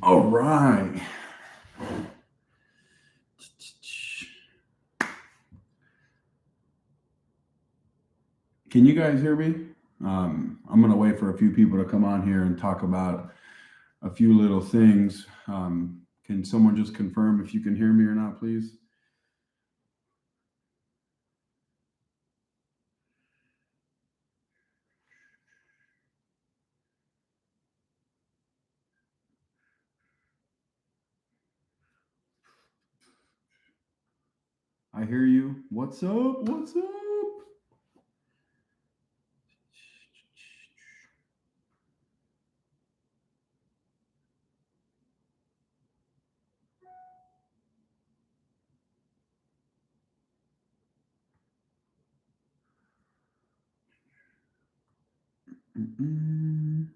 All right. Can you guys hear me? I'm going to wait for a few people to come on here and talk about a few little things. Can someone just confirm if you can hear me or not, please? I hear you. What's up? What's up? Mm-mm.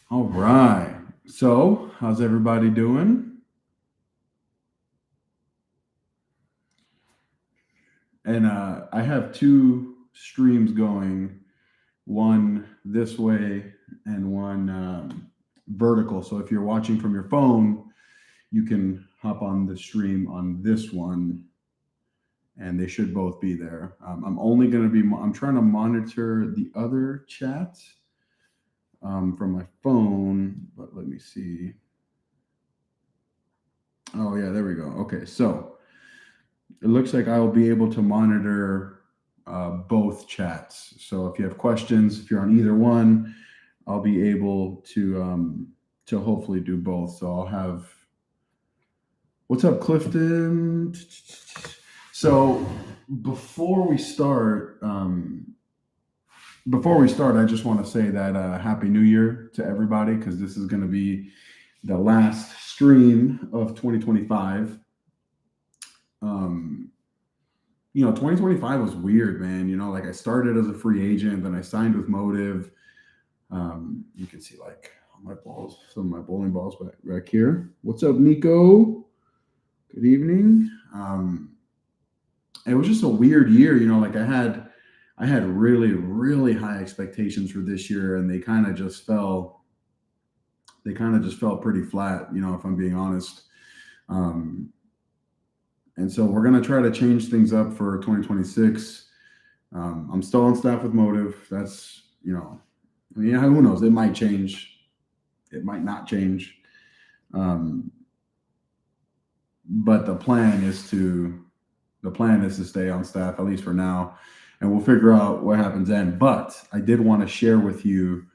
All right. So, how's everybody doing? And I have two streams going, one this way and one vertical. So if you're watching from your phone, you can hop on the stream on this one, and they should both be there. I'm only going to be, I'm trying to monitor the other chat from my phone, but let me see. Oh, yeah, there we go. Okay, so it looks like I will be able to monitor both chats. So if you have questions, if you're on either one, I'll be able to hopefully do both. So I'll have, what's up, Clifton? So before we start, I just want to say that Happy New Year to everybody, because this is going to be the last stream of 2025. 2025 was weird, man. Like I started as a free agent, then I signed with Motive. You can see like my balls, some of my bowling balls back here. What's up, Nico? Good evening. It was just a weird year, like I had really, really high expectations for this year, and they kind of just fell. They kind of just fell pretty flat, if I'm being honest. Um, and so we're gonna try to change things up for 2026. I'm still on staff with Motive. That's who knows? It might change. It might not change. Um, but the plan is to stay on staff, at least for now, and we'll figure out what happens then. But I did want to share with you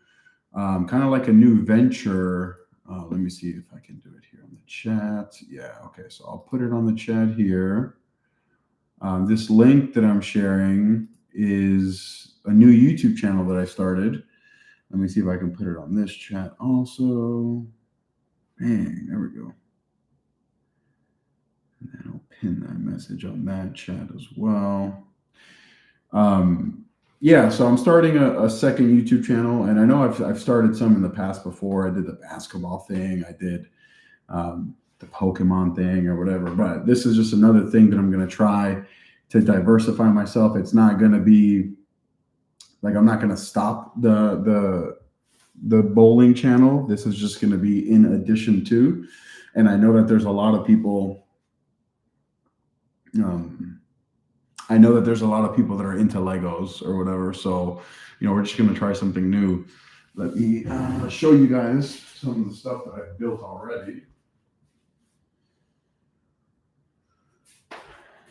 kind of like a new venture. Let me see if I can do it here on the chat. Yeah, okay, so I'll put it on the chat here. This link that I'm sharing is a new YouTube channel that I started. Let me see if I can put it on this chat also. Bang, there we go. And then I'll pin that message on that chat as well. Yeah, so I'm starting a second YouTube channel, and I know I've started some in the past before. I did the basketball thing, I did the Pokemon thing or whatever, but this is just another thing that I'm going to try to diversify myself. It's not going to be like I'm not going to stop the bowling channel. This is just going to be in addition to, and I know that there's a lot of people. I know that there's a lot of people that are into Legos or whatever. So, we're just going to try something new. Let me show you guys some of the stuff that I've built already.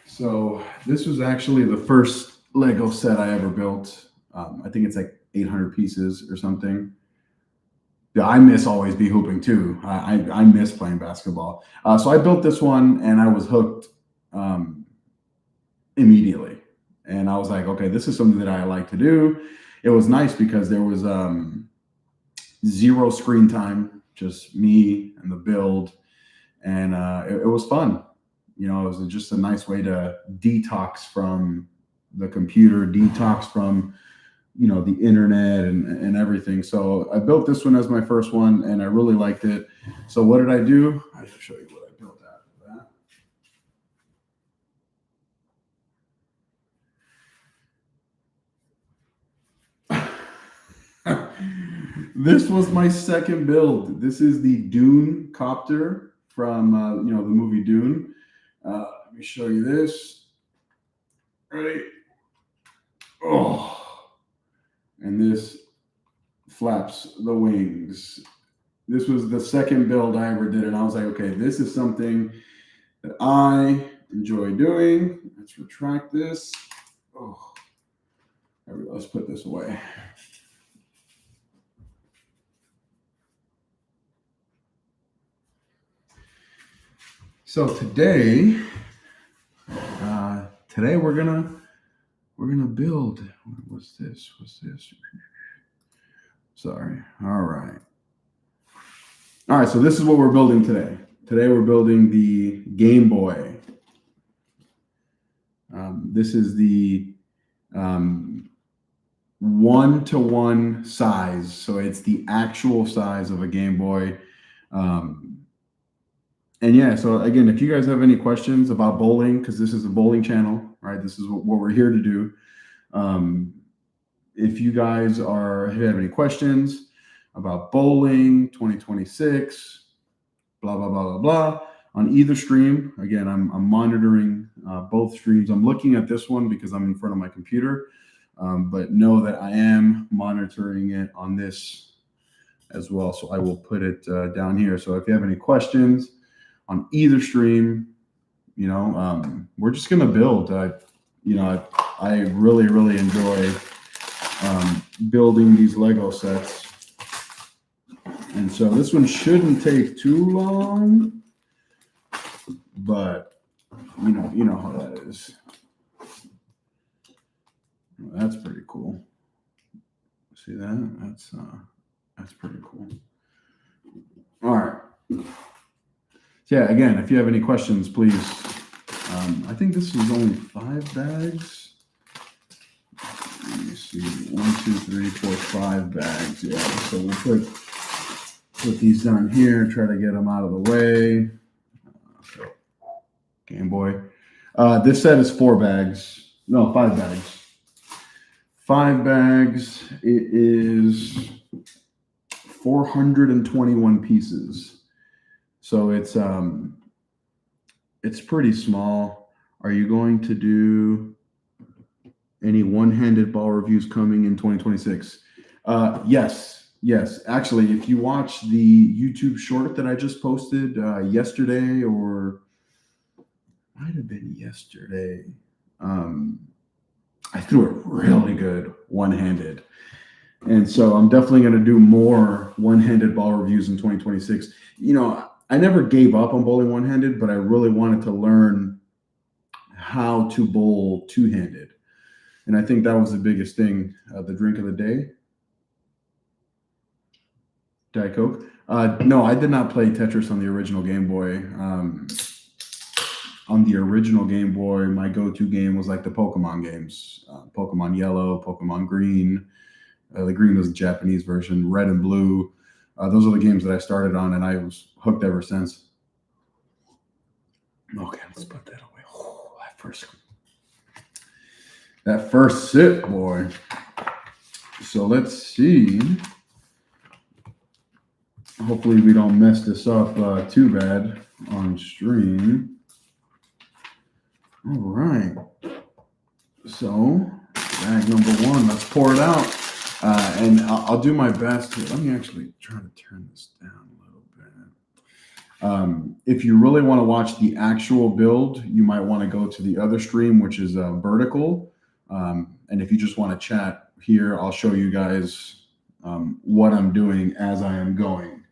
So this was actually the first Lego set I ever built. I think it's like 800 pieces or something. Yeah, I miss always be hooping too. I miss playing basketball. So I built this one and I was hooked immediately. And I was like, okay, this is something that I like to do. It was nice because there was zero screen time, just me and the build. And it was fun. It was just a nice way to detox from the computer, detox from the internet and everything. So I built this one as my first one, and I really liked it. So what did I do? I should show you what I built after that. This was my second build. This is the Dune copter from the movie Dune. Let me show you this. Ready? Oh, and this flaps the wings. This was the second build I ever did, and I was like, okay, this is something that I enjoy doing. Let's retract this. Oh, there we go. Let's put this away. So today we're gonna build. What's this? Sorry. All right. So this is what we're building today. Today we're building the Game Boy. This is the 1-to-1 size, so it's the actual size of a Game Boy. And yeah, so again, if you guys have any questions about bowling, because this is a bowling channel, right? This is what we're here to do. If you guys have any questions about bowling 2026, blah, blah, blah, blah, blah, on either stream, again, I'm monitoring both streams. I'm looking at this one because I'm in front of my computer, but know that I am monitoring it on this as well. So I will put it down here. So if you have any questions on either stream, we're just going to build. I really, really enjoy building these Lego sets. And so this one shouldn't take too long, but you know how that is. That's pretty cool. See that? That's pretty cool. All right. So yeah, again, if you have any questions, please. I think this is only 5 bags. Let me see. 1, 2, 3, 4, 5 bags. Yeah. So we'll put these down here. Try to get them out of the way. Game Boy. This set is 4 bags. No, 5 bags. 5 bags. It is 421 pieces. So it's pretty small. Are you going to do any one-handed ball reviews coming in 2026? Yes. Actually, if you watch the YouTube short that I just posted yesterday, or might have been yesterday, I threw it really good one-handed. And so I'm definitely going to do more one-handed ball reviews in 2026. I never gave up on bowling one-handed, but I really wanted to learn how to bowl two-handed. And I think that was the biggest thing. The drink of the day? Diet Coke? No, I did not play Tetris on the original Game Boy. On the original Game Boy, my go-to game was like the Pokemon games. Pokemon Yellow, Pokemon Green. The green was the Japanese version. Red and Blue. Those are the games that I started on, and I was hooked ever since. Okay, let's put that away. Oh, that first sip, boy. So let's see. Hopefully we don't mess this up too bad on stream. All right. So bag number 1, let's pour it out. And I'll do my best. Let me actually try to turn this down a little bit. If you really want to watch the actual build, you might want to go to the other stream, which is vertical. And if you just want to chat here, I'll show you guys what I'm doing as I am going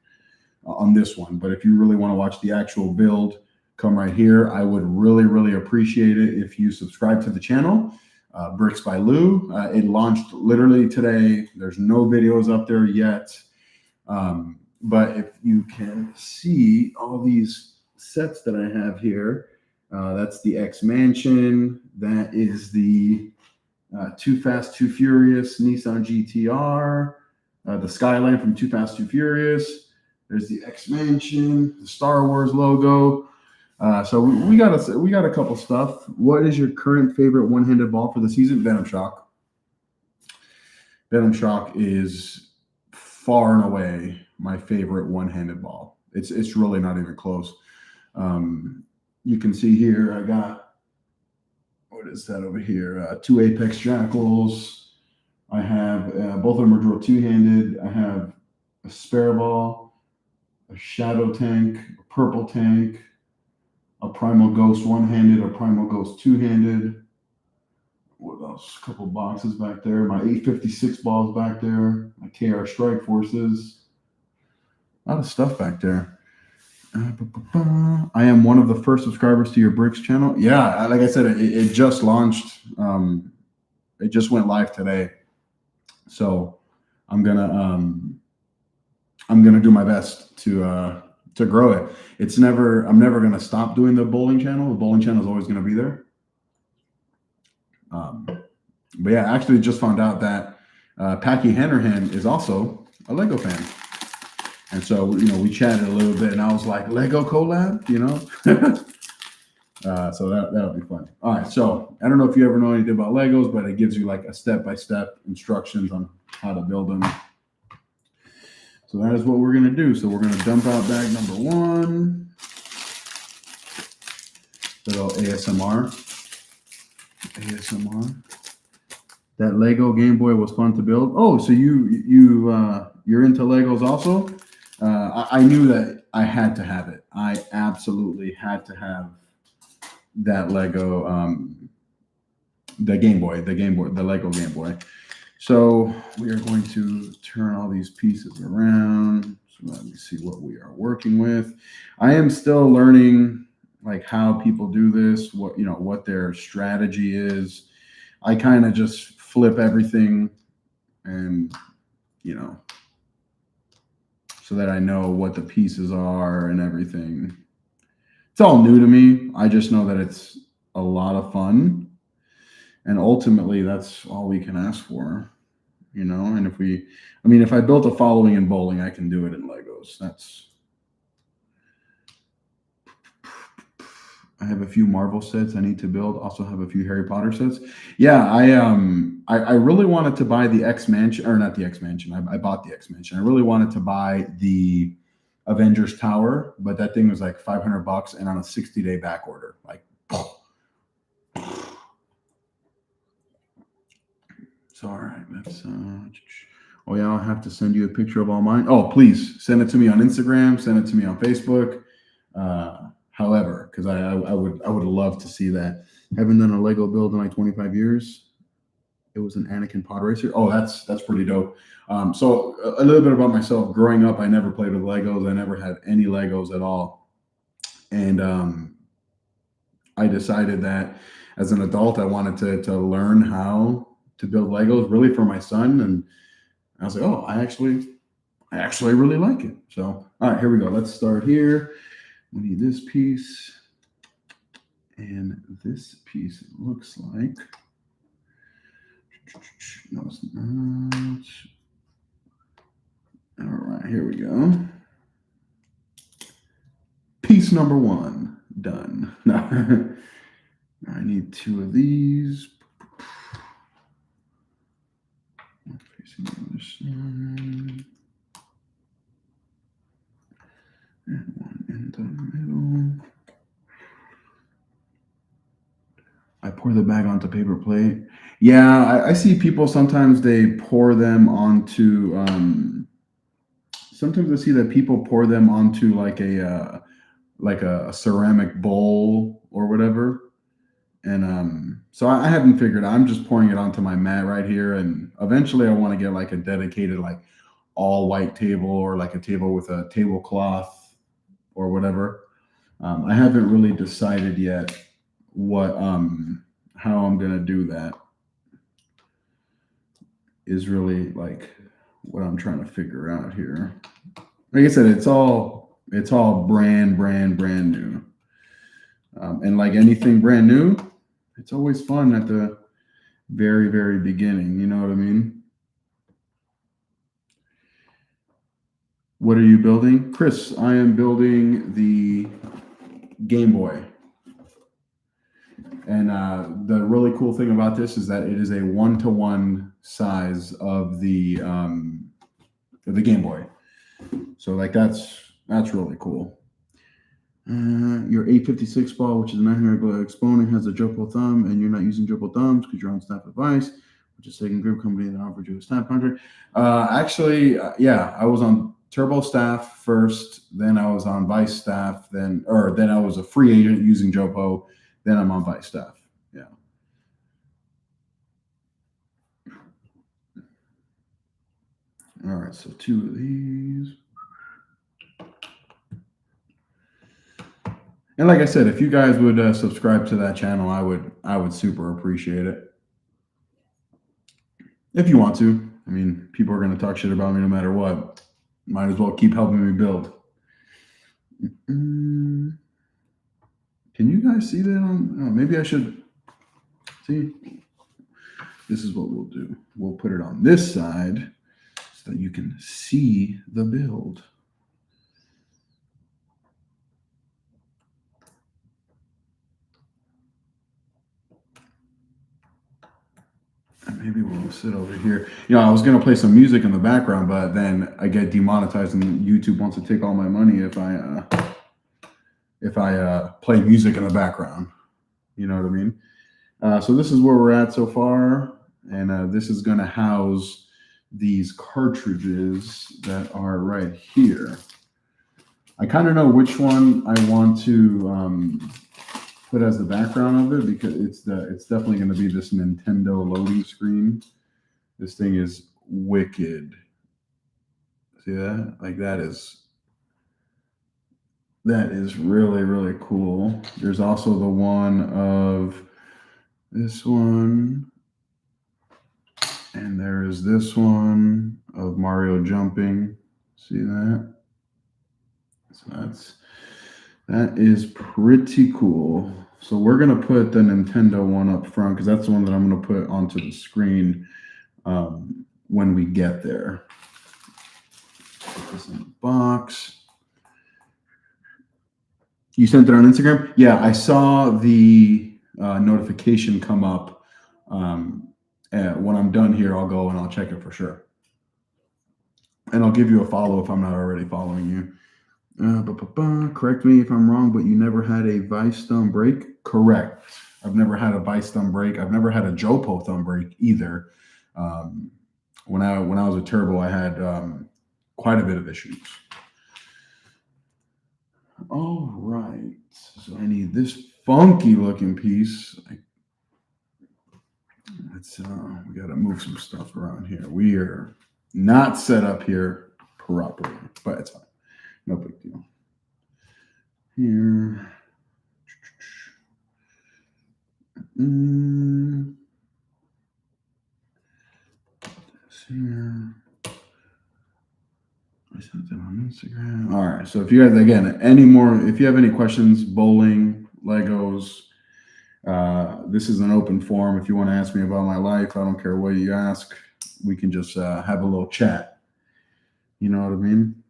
on this one. But if you really want to watch the actual build, come right here. I would really, really appreciate it if you subscribe to the channel. Bricks by Lou. It launched literally today. There's no videos up there yet. But if you can see all these sets that I have here, that's the X Mansion. That is the Too Fast, Too Furious Nissan GTR. The Skyline from Too Fast, Too Furious. There's the X Mansion, the Star Wars logo. So we got a couple stuff. What is your current favorite one-handed ball for the season? Venom Shock. Venom Shock is far and away my favorite one-handed ball. It's really not even close. You can see here I got, what is that over here? Two Apex Jackals. I have both of them are drill two-handed. I have a spare ball, a shadow tank, a purple tank, a Primal Ghost one-handed, a Primal Ghost two-handed. What else? A couple boxes back there. My 856 balls back there. My KR Strike Forces. A lot of stuff back there. I am one of the first subscribers to your Bricks channel. Yeah, like I said, it just launched. It just went live today. So I'm gonna do my best to grow it. I'm never gonna stop doing the bowling channel. The bowling channel is always gonna be there. But yeah, I actually just found out that Packy Hanrahan is also a Lego fan. And so, we chatted a little bit and I was like, Lego collab, so that'll be fun. All right. So I don't know if you ever know anything about Legos, but it gives you like a step-by-step instructions on how to build them. So that is what we're going to do. So we're going to dump out bag number 1. Little ASMR. That Lego Game Boy was fun to build. Oh, so you're into Legos also? I knew that I had to have it. I absolutely had to have that Lego, the Lego Game Boy. So we are going to turn all these pieces around. So let me see what we are working with. I am still learning like how people do this, what their strategy is. I kind of just flip everything and, so that I know what the pieces are and everything. It's all new to me. I just know that it's a lot of fun. And ultimately, that's all we can ask for, And if I built a following in bowling, I can do it in Legos. I have a few Marvel sets I need to build. Also have a few Harry Potter sets. Yeah, I really wanted to buy the X Mansion, or not the X Mansion. I bought the X Mansion. I really wanted to buy the Avengers Tower, but that thing was like $500 and on a 60-day back order. Like, so all right, let's. Oh yeah, I'll have to send you a picture of all mine. Oh, please send it to me on Instagram. Send it to me on Facebook. However, because I would love to see that. Haven't done a Lego build in like 25 years. It was an Anakin pod racer. Oh, that's pretty dope. So a little bit about myself. Growing up, I never played with Legos. I never had any Legos at all. And I decided that as an adult, I wanted to learn how to build Legos really for my son. And I was like, oh, I actually really like it. So, all right, here we go. Let's start here. We need this piece. And this piece looks like, no, it's not. All right, here we go. Piece number 1 done. Now, I need 2 of these. Facing the other side. And 1 in the middle. I pour the bag onto paper plate. Yeah, I see people sometimes they pour them onto. Sometimes I see that people pour them onto like a ceramic bowl or whatever. And so I haven't figured out. I'm just pouring it onto my mat right here, and eventually I want to get like a dedicated like all white table or like a table with a tablecloth or whatever. I haven't really decided yet what how I'm gonna do that. Is really like what I'm trying to figure out here. Like I said, it's all brand new. And like anything brand new, it's always fun at the very, very beginning. You know what I mean? What are you building? Chris, I am building the Game Boy. And the really cool thing about this is that it is a 1-to-1 size of the the Game Boy. So like that's really cool. Your 856 ball, which is an 900 exponent, has a Jopo thumb, and you're not using Jopo thumbs because you're on staff advice, which is second grip company that offered you a staff contract. Actually, yeah, I was on Turbo staff first, then I was on Vice staff, then I was a free agent using Jopo, then I'm on Vice staff. Yeah. All right, so 2 of these. And like I said, if you guys would subscribe to that channel, I would super appreciate it. If you want to. I mean, people are going to talk shit about me no matter what. Might as well keep helping me build. Can you guys see that on? Maybe I should see. This is what we'll do. We'll put it on this side so that you can see the build. Maybe we'll sit over here. You know, I was gonna play some music in the background, but then I get demonetized, and YouTube wants to take all my money if I play music in the background. You know what I mean? So this is where we're at so far, and this is gonna house these cartridges that are right here. I kind of know which one I want to put as the background of it because it's definitely going to be this Nintendo loading screen. This thing is wicked. See that? Like that is really, really cool. There's also the one of this one, and there is this one of Mario jumping. See that? So that is pretty cool. So we're gonna put the Nintendo one up front because that's the one that I'm gonna put onto the screen when we get there. Put this in the box. You sent it on Instagram? Yeah, I saw the notification come up. When I'm done here, I'll go and I'll check it for sure. And I'll give you a follow if I'm not already following you. Correct me if I'm wrong, but you never had a Vice thumb break? Correct. I've never had a Vice thumb break. I've never had a Jopo thumb break either. When I was a Turbo, I had quite a bit of issues. All right. So I need this funky looking piece. We got to move some stuff around here. We are not set up here properly, but it's fine. No big deal. Here. This here. I sent it on Instagram. All right. So if you guys, again, if you have any questions, bowling, Legos, this is an open forum. If you want to ask me about my life, I don't care what you ask. We can just have a little chat. You know what I mean?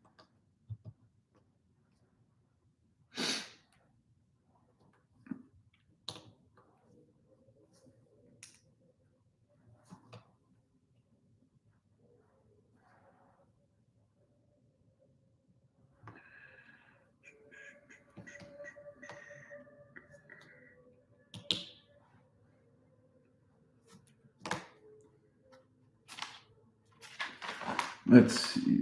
Let's see.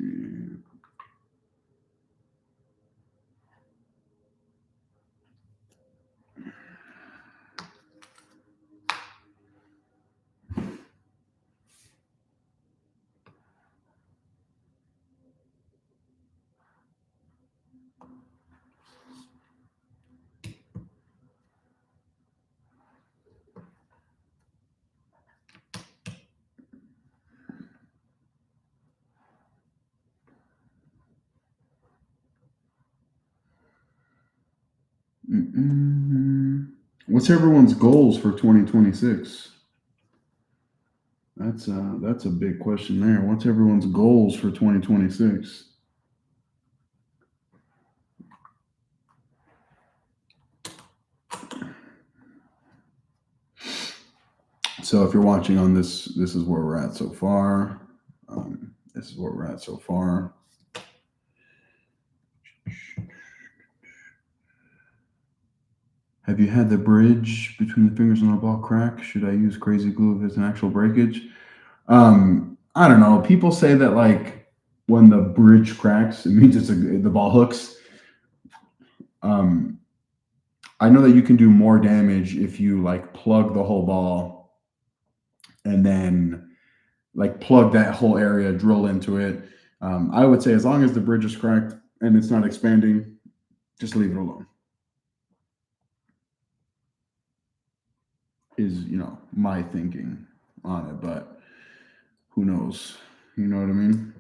What's everyone's goals for 2026? That's a big question there. What's everyone's goals for 2026? So if you're watching on this is where we're at so far. This is where we're at so far. Have you had the bridge between the fingers on the ball crack? Should I use crazy glue if it's an actual breakage? I don't know. People say that like when the bridge cracks, it means the ball hooks. I know that you can do more damage if you like plug the whole ball and then like plug that whole area, drill into it. I would say as long as the bridge is cracked and it's not expanding, just leave it alone. Is my thinking on it, but who knows? You know what I mean?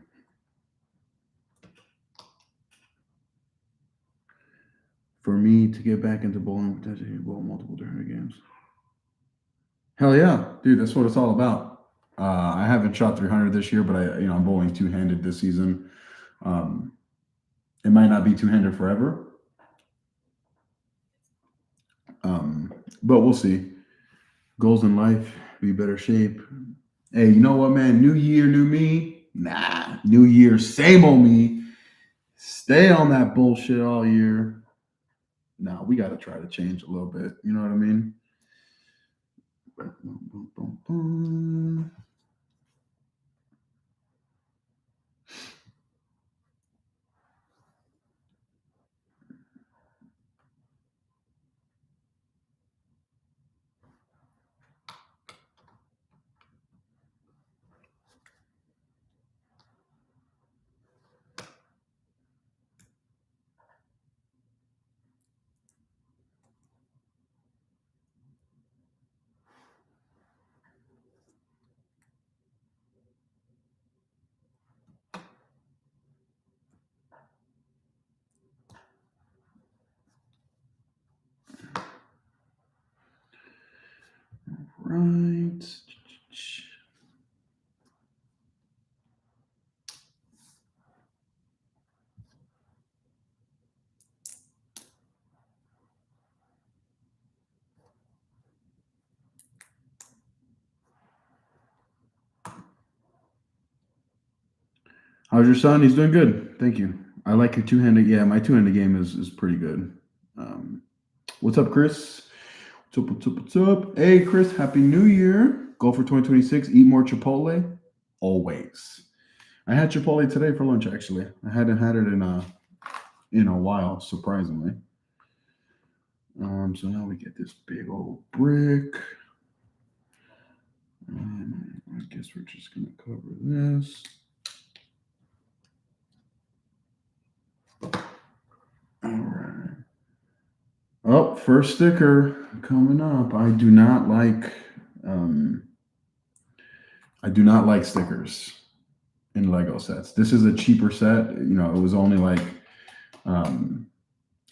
For me to get back into bowling, potentially bowl multiple tournament games. Hell yeah, dude! That's what it's all about. I haven't shot 300 this year, but I'm bowling two-handed this season. It might not be two-handed forever, but we'll see. Goals in life, be better shape. Hey, you know what, man? New year, new me. Nah, new year, same old me. Stay on that bullshit all year. Nah, we got to try to change a little bit. You know what I mean? Right. How's your son? He's doing good. Thank you. I like your two-handed. Yeah, my two-handed game is pretty good. What's up, Chris? What's up? What's up? What's up? Hey, Chris. Happy New Year. Goal for 2026. Eat more Chipotle. Always. I had Chipotle today for lunch. Actually, I hadn't had it in a while. Surprisingly. So now we get this big old brick. I guess we're just gonna cover this. All right. Oh, first sticker coming up. I do not like stickers in Lego sets. This is a cheaper set. It was only like I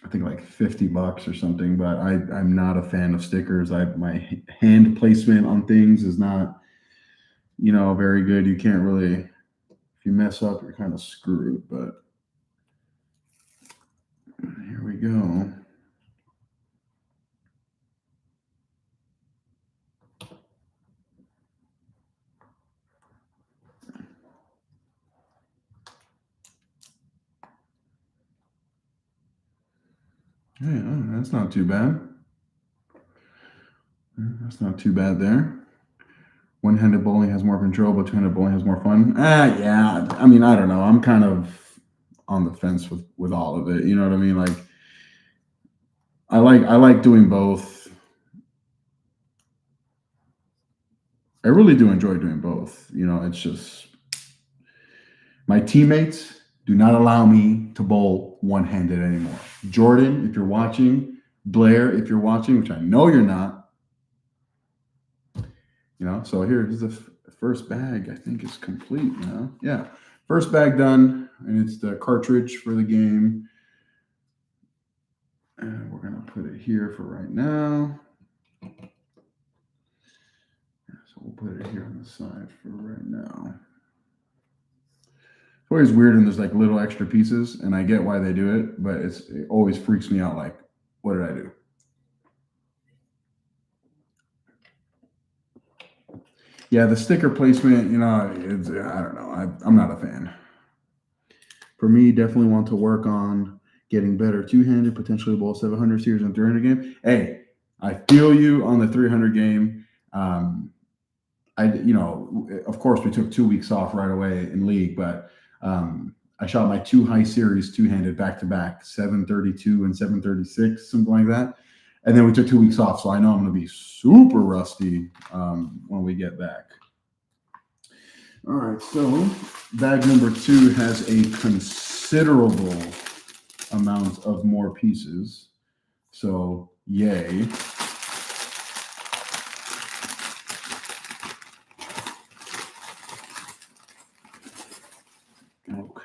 think like $50 or something, but I'm not a fan of stickers. My hand placement on things is not, very good. You can't really, if you mess up, you're kind of screwed, but here we go. Yeah, that's not too bad. That's not too bad there. One-handed bowling has more control, but two-handed bowling has more fun. Yeah. I mean, I don't know. I'm kind of on the fence with all of it. You know what I mean? Like, I like doing both. I really do enjoy doing both. It's just my teammates do not allow me to bowl one-handed anymore. Jordan, if you're watching, Blair, if you're watching, which I know you're not, so here's the first bag. I think is complete now. Yeah, first bag done, and it's the cartridge for the game. And we're gonna put it here for right now. So we'll put it here on the side for right now. It's always weird when there's like little extra pieces, and I get why they do it, but it always freaks me out. Like, what did I do? Yeah, the sticker placement, it's, I don't know. I'm not a fan. For me, definitely want to work on getting better two-handed, potentially bowl 700 series and 300 game. Hey, I feel you on the 300 game. Of course, we took 2 weeks off right away in league, but I shot my two high series two-handed back-to-back, 732 and 736, something like that. And then we took 2 weeks off, so I know I'm going to be super rusty when we get back. All right, so bag number 2 has a considerable amount of more pieces. So, yay. Okay.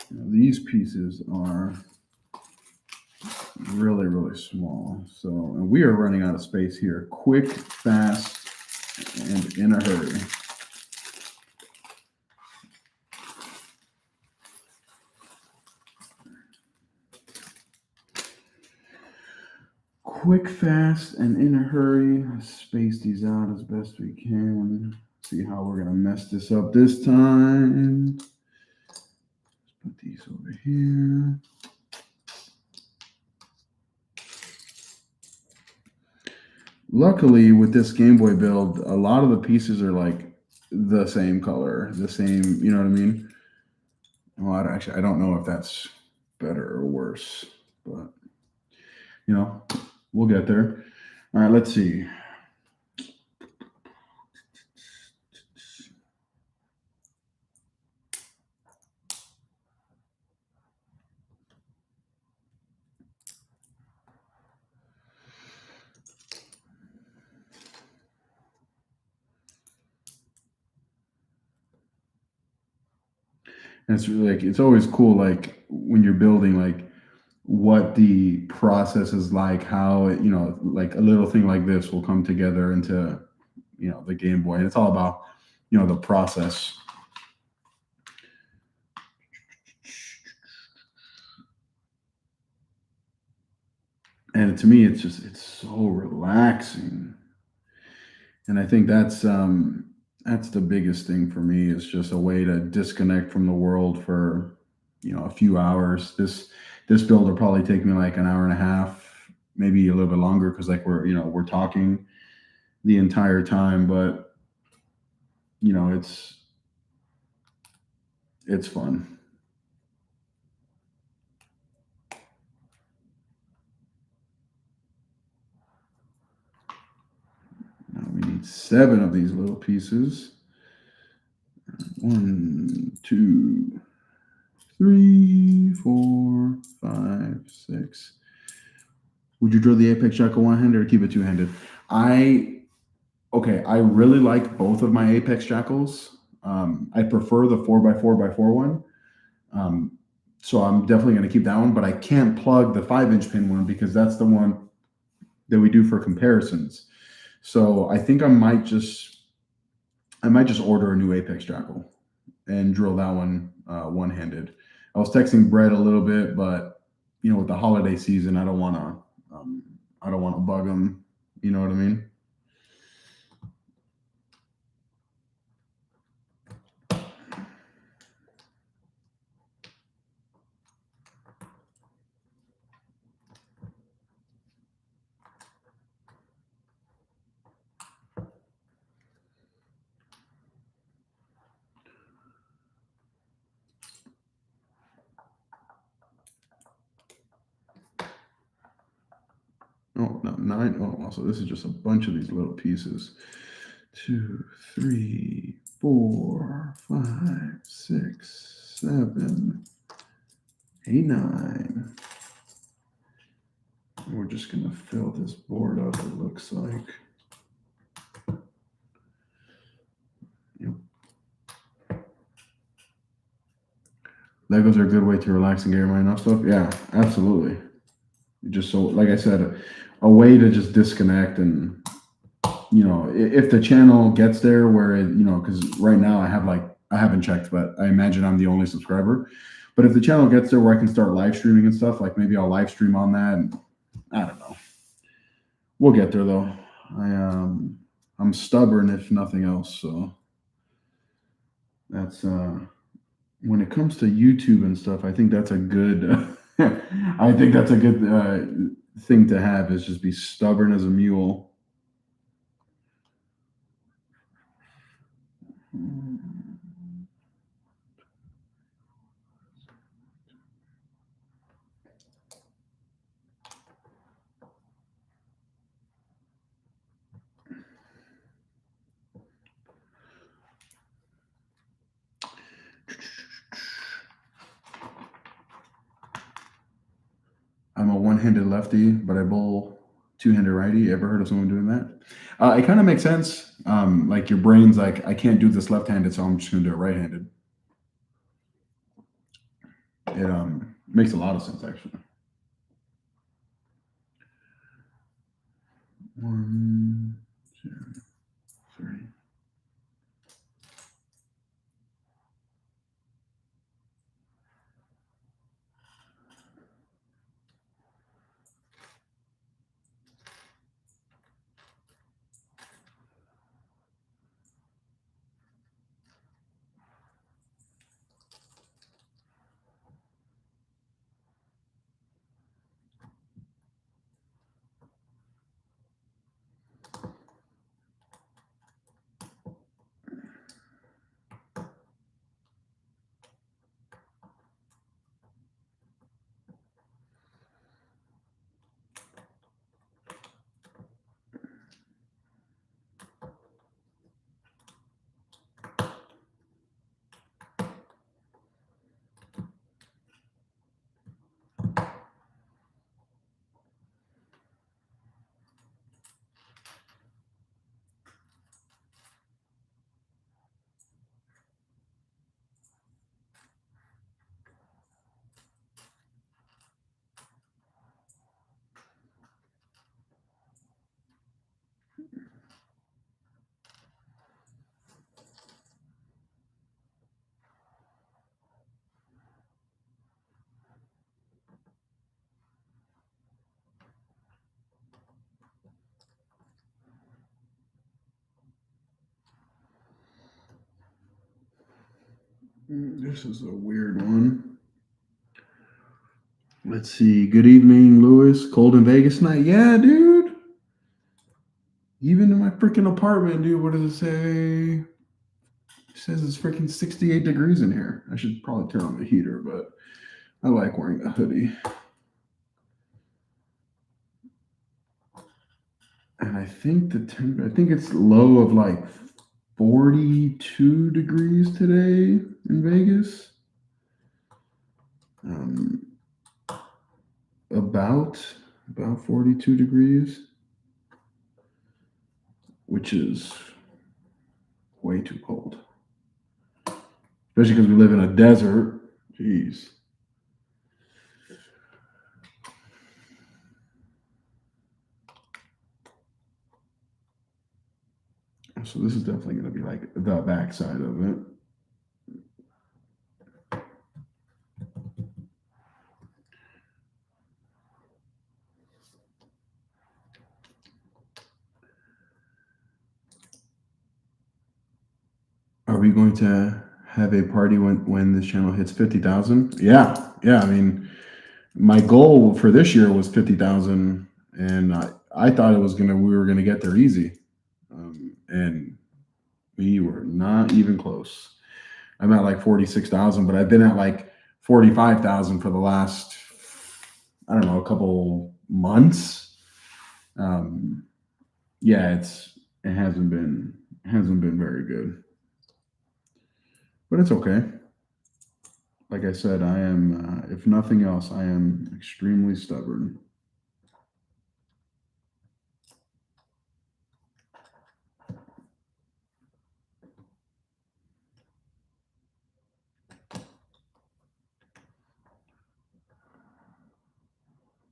Now, these pieces are really, really small. So we are running out of space here. Quick, fast, and in a hurry. Quick, fast, and in a hurry. Let's space these out as best we can. See how we're going to mess this up this time. Let's put these over here. Luckily, with this Game Boy build, a lot of the pieces are like the same color, the same, you know what I mean? Well, I don't know if that's better or worse, but, we'll get there. All right, let's see. And it's really like, it's always cool, like when you're building, like what the process is like, how it, like a little thing like this will come together into, the Game Boy. And it's all about, the process. And to me, it's so relaxing. And I think that's the biggest thing for me, is just a way to disconnect from the world for, a few hours. This build will probably take me like an hour and a half, maybe a little bit longer, because like we're talking the entire time, but it's fun. Now we need 7 of these little pieces. 1, 2, 3, 4, 5, 6. Would you drill the Apex Jackal one-handed or keep it two-handed? I really like both of my Apex Jackals. I prefer the 4x4x4 one. So I'm definitely going to keep that one, but I can't plug the 5-inch pin one because that's the one that we do for comparisons. So I think I might just order a new Apex Jackal and drill that one one-handed. I was texting Brett a little bit, but with the holiday season, I don't want to bug him. You know what I mean? Oh, no, 9. Oh, also, this is just a bunch of these little pieces. 2, 3, 4, 5, 6, 7, 8, 9. We're just going to fill this board up, it looks like. Yep. Legos are a good way to relax and get your mind off stuff. Yeah, absolutely. Just so, like I said, a way to just disconnect. And if the channel gets there where because right now I haven't checked, but I imagine I'm the only subscriber. But if the channel gets there where I can start live streaming and stuff, like maybe I'll live stream on that. And I don't know. We'll get there though. I'm stubborn if nothing else. So that's when it comes to YouTube and stuff. I think that's a good. I think that's a good thing to have, is just be stubborn as a mule. I'm a one-handed lefty, but I bowl two-handed righty. Ever heard of someone doing that? It kind of makes sense. Like your brain's like, I can't do this left-handed, so I'm just gonna do it right-handed. It makes a lot of sense actually. 1, 2, 3. This is a weird one. Let's see. Good evening, Lewis. Cold in Vegas tonight? Yeah, dude. Even in my freaking apartment, dude. What does it say? It says it's freaking 68 degrees in here. I should probably turn on the heater, but I like wearing a hoodie. And I think I think it's low of like 42 degrees today in Vegas. About 42 degrees, which is way too cold. Especially because we live in a desert. Jeez. So this is definitely going to be like the backside of it. Are we going to have a party when this channel hits 50,000? Yeah. I mean, my goal for this year was 50,000, and I thought we were gonna get there easy, and we were not even close. I'm at like 46,000, but I've been at like 45,000 for the last, I don't know, a couple months. Yeah, it hasn't been very good, but it's okay. Like I said, I am, if nothing else, I am extremely stubborn.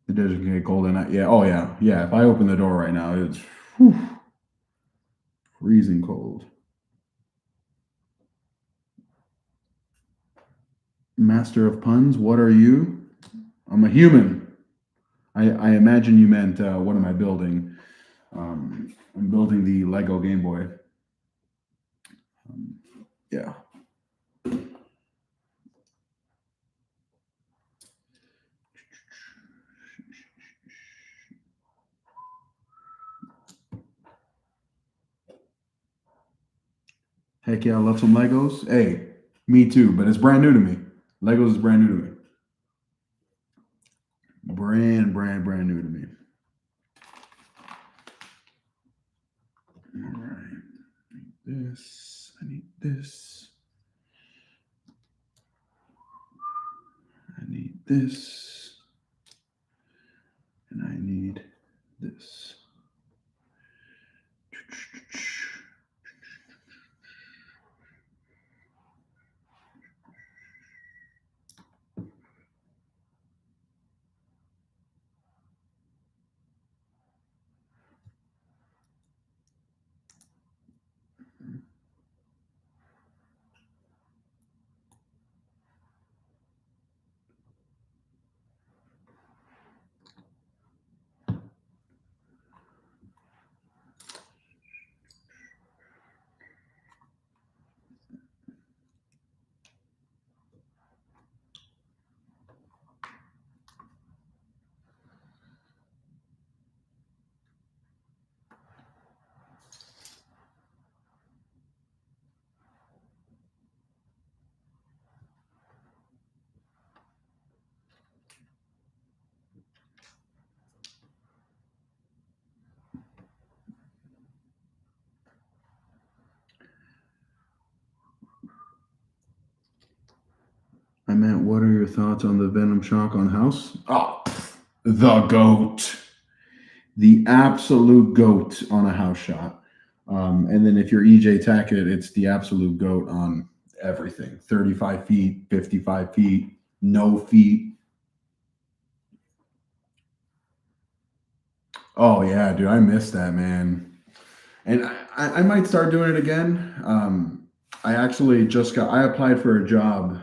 It doesn't get cold at night. Yeah. Oh yeah. Yeah. If I open the door right now, it's freezing cold. Master of puns. What are you? I'm a human. I imagine you meant what am I building? I'm building the Lego Game Boy. Um, yeah. Heck yeah, I love some Legos. Hey, me too, but it's brand new to me. Legos is brand new to me. Brand new to me. All right. This. I need this. I need this. And I need this. I meant, what are your thoughts on the Venom Shock on House? Oh, the GOAT. The absolute GOAT on a house shot. And then if you're EJ Tackett, it's the absolute GOAT on everything 35 feet, 55 feet, no feet. Oh, yeah, dude. I miss that, man. And I might start doing it again. I actually I applied for a job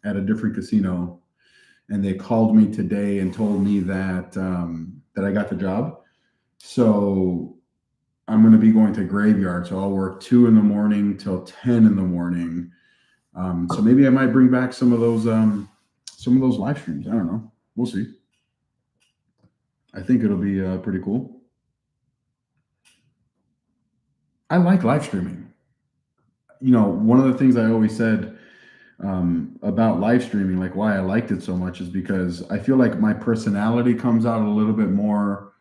at a different casino, and they called me today and told me that I got the job. So I'm going to be going to graveyard. So I'll work 2 in the morning till 10 in the morning. So maybe I might bring back some of those live streams. I don't know. We'll see. I think it'll be pretty cool. I like live streaming. You know, one of the things I always said about live streaming, like why I liked it so much, is because I feel like my personality comes out a little bit more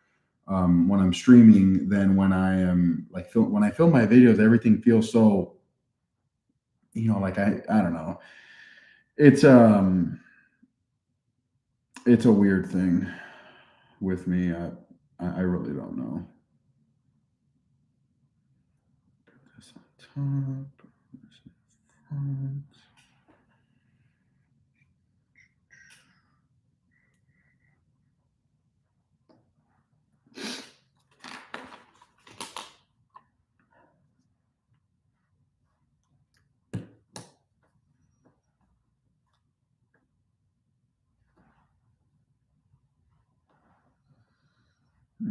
when I'm streaming than when I am like when I film my videos. Everything feels so, like I don't know. It's it's a weird thing with me. I really don't know. Put this on top. This in front.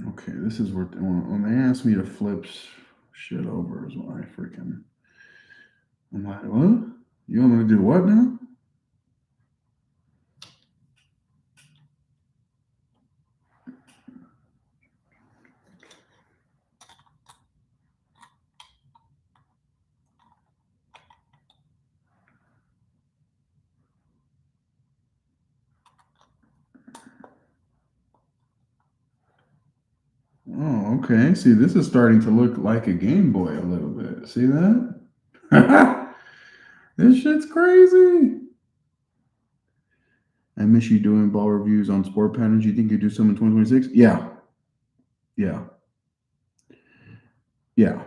Okay, this is where when they ask me to flip shit over is when I freaking. I'm like, what? You want me to do what now? Oh, okay. See, this is starting to look like a Game Boy a little bit. See that? This shit's crazy. I miss you doing ball reviews on sport patterns. You think you do some in 2026? Yeah. Yeah. Yeah.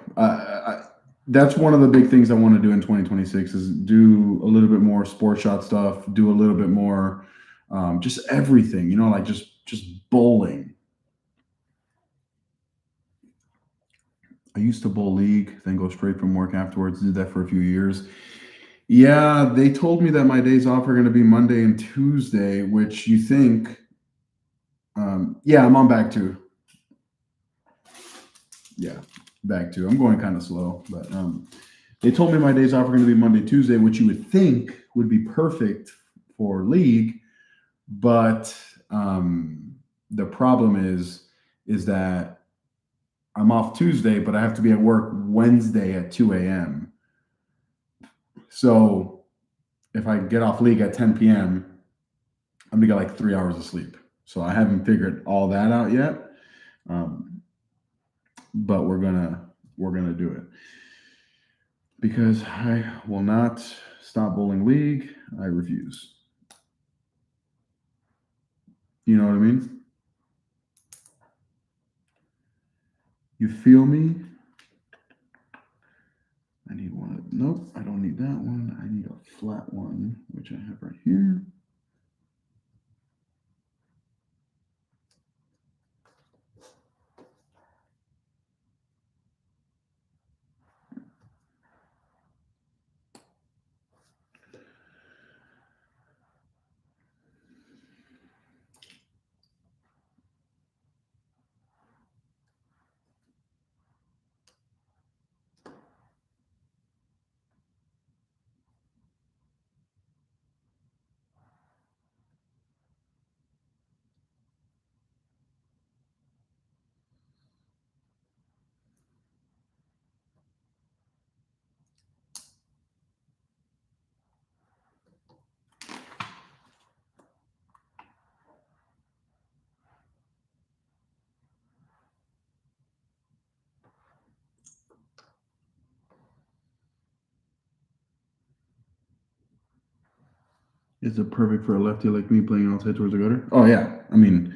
That's one of the big things I want to do in 2026 is do a little bit more sport shot stuff, do a little bit more, just everything, like just bowling. I used to bowl league, then go straight from work afterwards. Did that for a few years. Yeah, they told me that my days off are going to be Monday and Tuesday, which you think, yeah, I'm on back two. Yeah, back two. I'm going kind of slow, but they told me my days off are going to be Monday, Tuesday, which you would think would be perfect for league, but the problem is that I'm off Tuesday, but I have to be at work Wednesday at 2 a.m. So if I get off league at 10 p.m., I'm gonna get like 3 hours of sleep. So I haven't figured all that out yet, um, but we're gonna do it because I will not stop bowling league. I refuse. You know what I mean? You feel me? I need one. Nope, I don't need that one. I need a flat one, which I have right here. Is it perfect for a lefty like me playing outside towards the gutter? Oh yeah. I mean,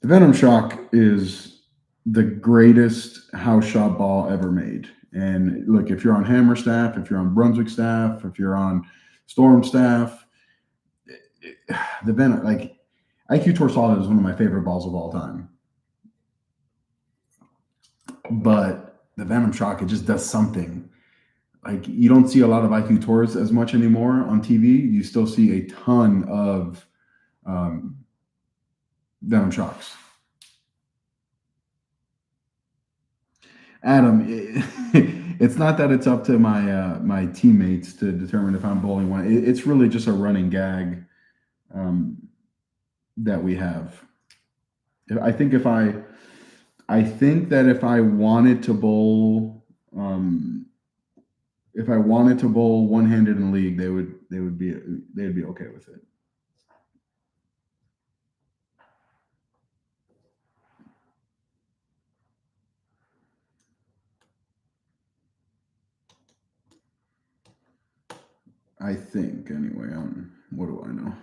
the Venom Shock is the greatest house shot ball ever made. And look, if you're on Hammer staff, if you're on Brunswick staff, if you're on Storm staff, the Venom, like IQ Tour Solid is one of my favorite balls of all time. But the Venom Shock, it just does something. Like you don't see a lot of IQ Tours as much anymore on TV. You still see a ton of um, Venom Shocks. Adam, it's not that it's up to my teammates to determine if I'm bowling one. It's really just a running gag um, that we have. I think I think that if I wanted to bowl, if I wanted to bowl one-handed in league, they'd be okay with it. I think anyway. What do I know?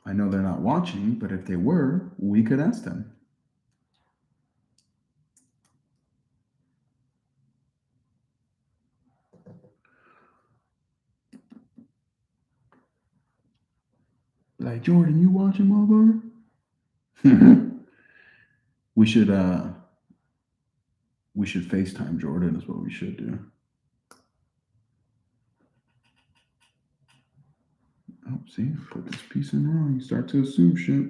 I know they're not watching, but if they were, we could ask them. Like, Jordan, you watching, motherfucker? We should we should FaceTime Jordan is what we should do. Oh, see, put this piece in wrong. You start to assume shit.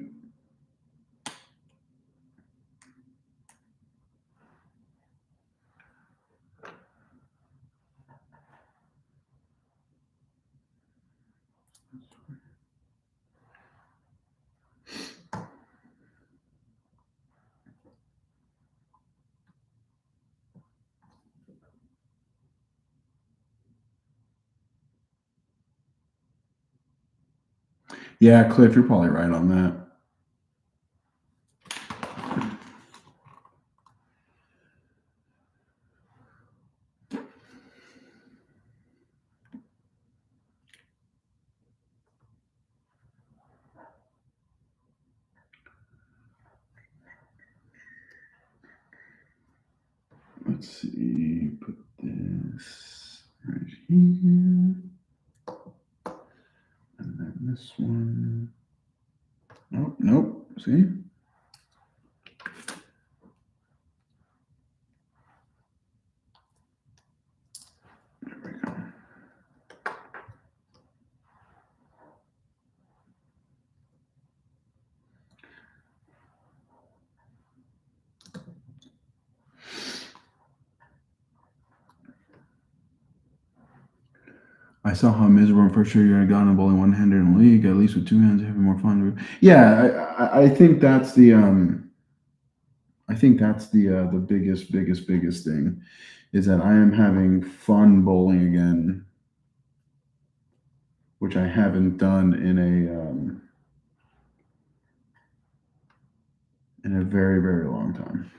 Yeah, Cliff, you're probably right on that. Let's see, put this right here. And then this one. Nope, nope. See? I saw how miserable and frustrated you're gone of only one-hander in the league. At least with two hands, you're having more fun. Yeah, I think that's the biggest thing is that I am having fun bowling again, which I haven't done in a very, very long time.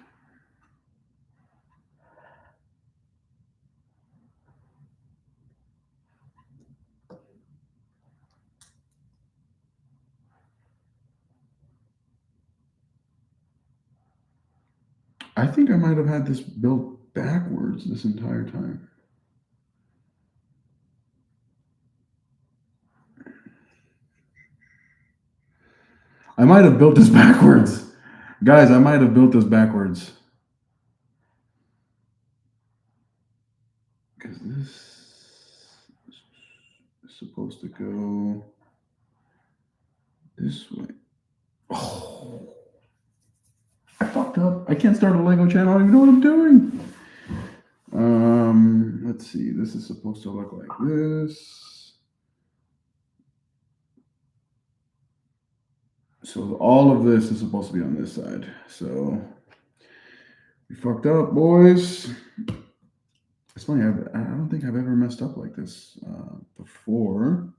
I think I might have had this built backwards this entire time. I might have built this backwards. Guys, I might have built this backwards. Because this is supposed to go this way. Oh, I fucked up. I can't start a Lego channel. I don't even know what I'm doing. Let's see. This is supposed to look like this. So all of this is supposed to be on this side. So we fucked up, boys. It's funny. I don't think I've ever messed up like this before.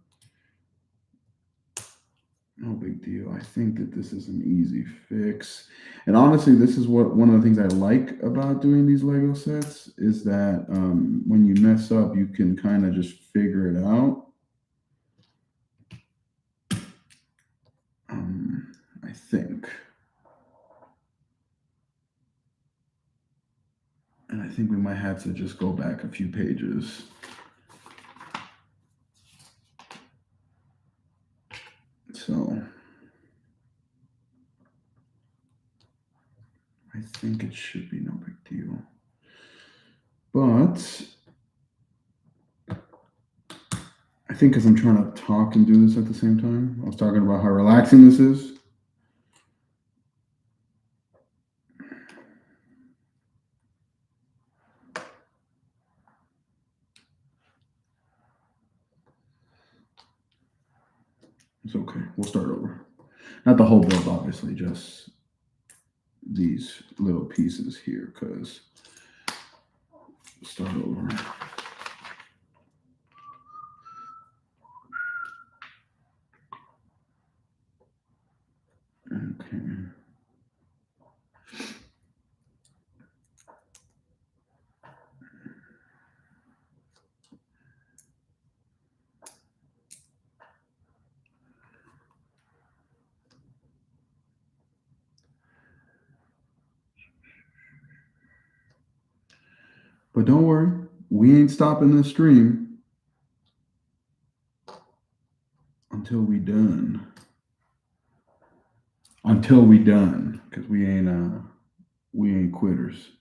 No big deal. I think that this is an easy fix. And honestly, this is one of the things I like about doing these Lego sets is that when you mess up, you can kind of just figure it out. I think. And I think we might have to just go back a few pages. So I think it should be no big deal. But I think because I'm trying to talk and do this at the same time, I was talking about how relaxing this is. It's okay. We'll start over. Not the whole build, obviously, just these little pieces here, because start over. Okay. But don't worry, we ain't stopping this stream until we done. Until we done, because we ain't quitters.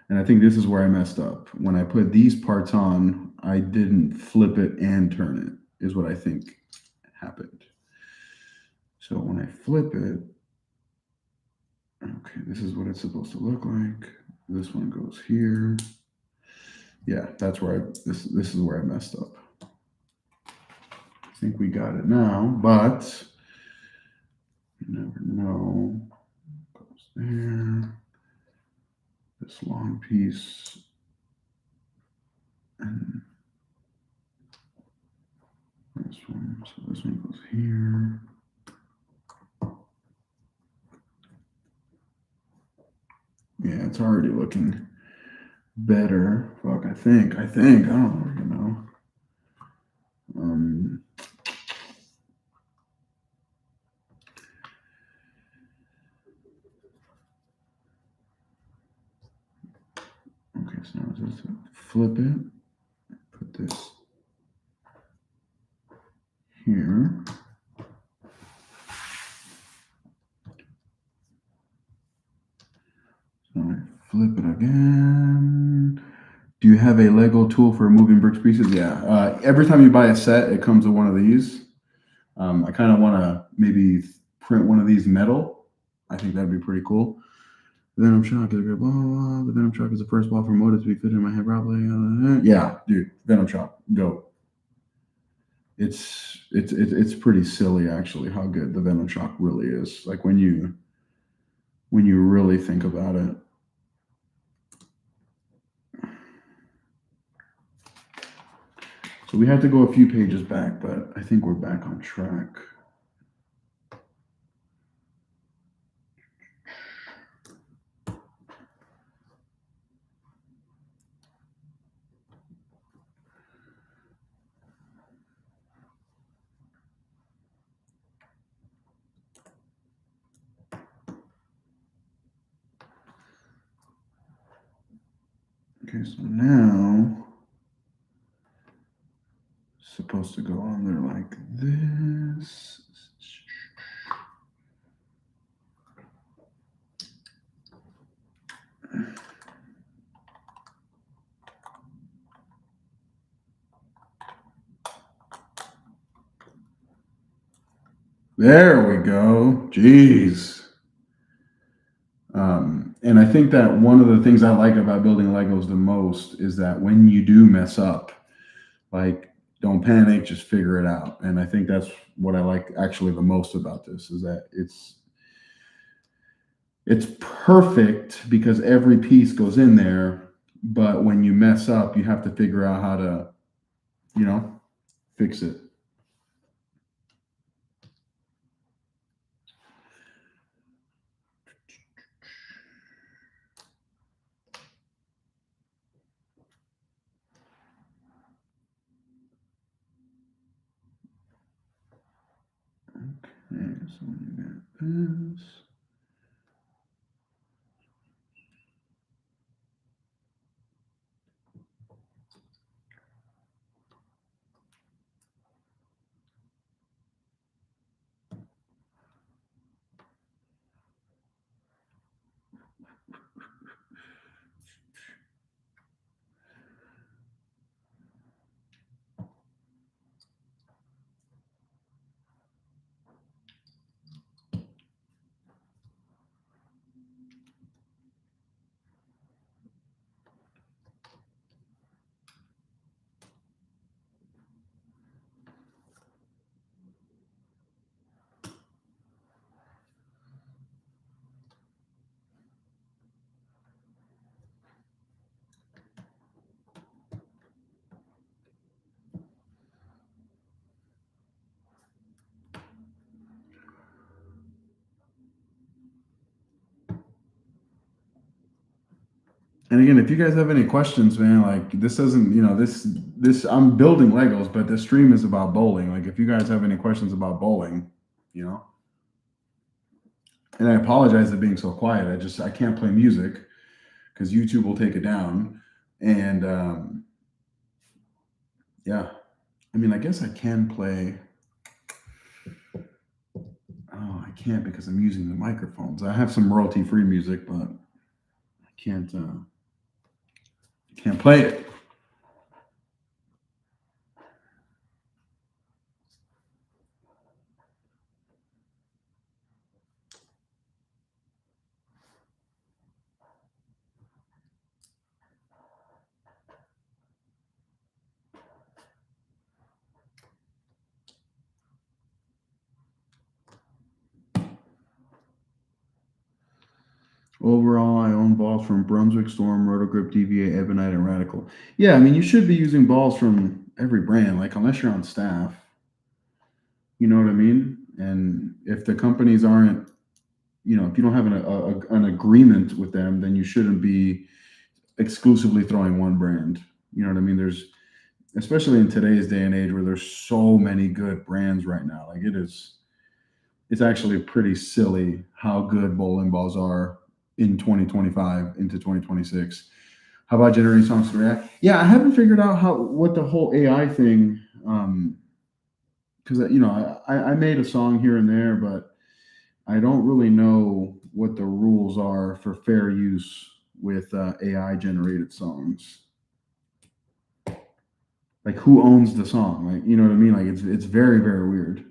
And I think this is where I messed up. When I put these parts on, I didn't flip it and turn it, is what I think happened. So when I flip it, okay, this is what it's supposed to look like. This one goes here. Yeah, that's where this is where I messed up. I think we got it now, but you never know. Goes there. This long piece. And this one. So this one goes here. Yeah, it's already looking better. Fuck, I think. I don't know. Okay, so now just flip it. Put this here. So I flip it again. Do you have a Lego tool for removing bricks pieces? Yeah. Every time you buy a set, it comes with one of these. I kind of want to maybe print one of these metal. I think that'd be pretty cool. The Venom Shock is a great blah, blah, blah. The Venom Shock is the first ball from Otis to be fitted in my head properly. Yeah, dude, Venom Shock, go. It's pretty silly actually how good the Venom Shock really is. Like when you really think about it. So we had to go a few pages back, but I think we're back on track. Okay, so now supposed to go on there like this. There we go. Jeez. And I think that one of the things I like about building Legos the most is that when you do mess up, like don't panic, just figure it out. And I think that's what I like actually the most about this is that it's perfect because every piece goes in there, but when you mess up, you have to figure out how to, fix it. Okay, so we got this. And again, if you guys have any questions, man, like this doesn't, this I'm building Legos, but this stream is about bowling. Like if you guys have any questions about bowling, you know. And I apologize for being so quiet. I can't play music because YouTube will take it down. And yeah, I mean, I guess I can play. Oh, I can't because I'm using the microphones. I have some royalty-free music, but I can't play it. Overall, I own balls from Brunswick, Storm, Rotogrip, DVA, Ebonite, and Radical. Yeah, I mean, you should be using balls from every brand, like unless you're on staff. You know what I mean? And if the companies aren't, if you don't have an agreement with them, then you shouldn't be exclusively throwing one brand. You know what I mean? Especially in today's day and age where there's so many good brands right now. Like it's actually pretty silly how good bowling balls are in 2025 into 2026. How about generating songs to react? Yeah, I haven't figured out what the whole AI thing. Because I made a song here and there, but I don't really know what the rules are for fair use with AI generated songs. Like who owns the song? Like you know what I mean? Like it's very very weird.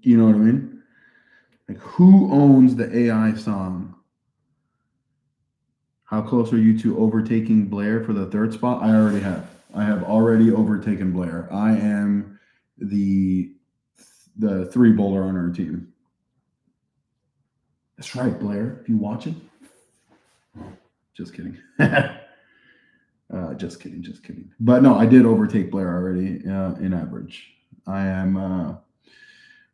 You know what I mean? Like, who owns the AI song? How close are you to overtaking Blair for the third spot? I already have. I have already overtaken Blair. I am the three bowler on our team. That's right, Blair. If you watching, just kidding. Just kidding. Just kidding. But no, I did overtake Blair already in average. I am.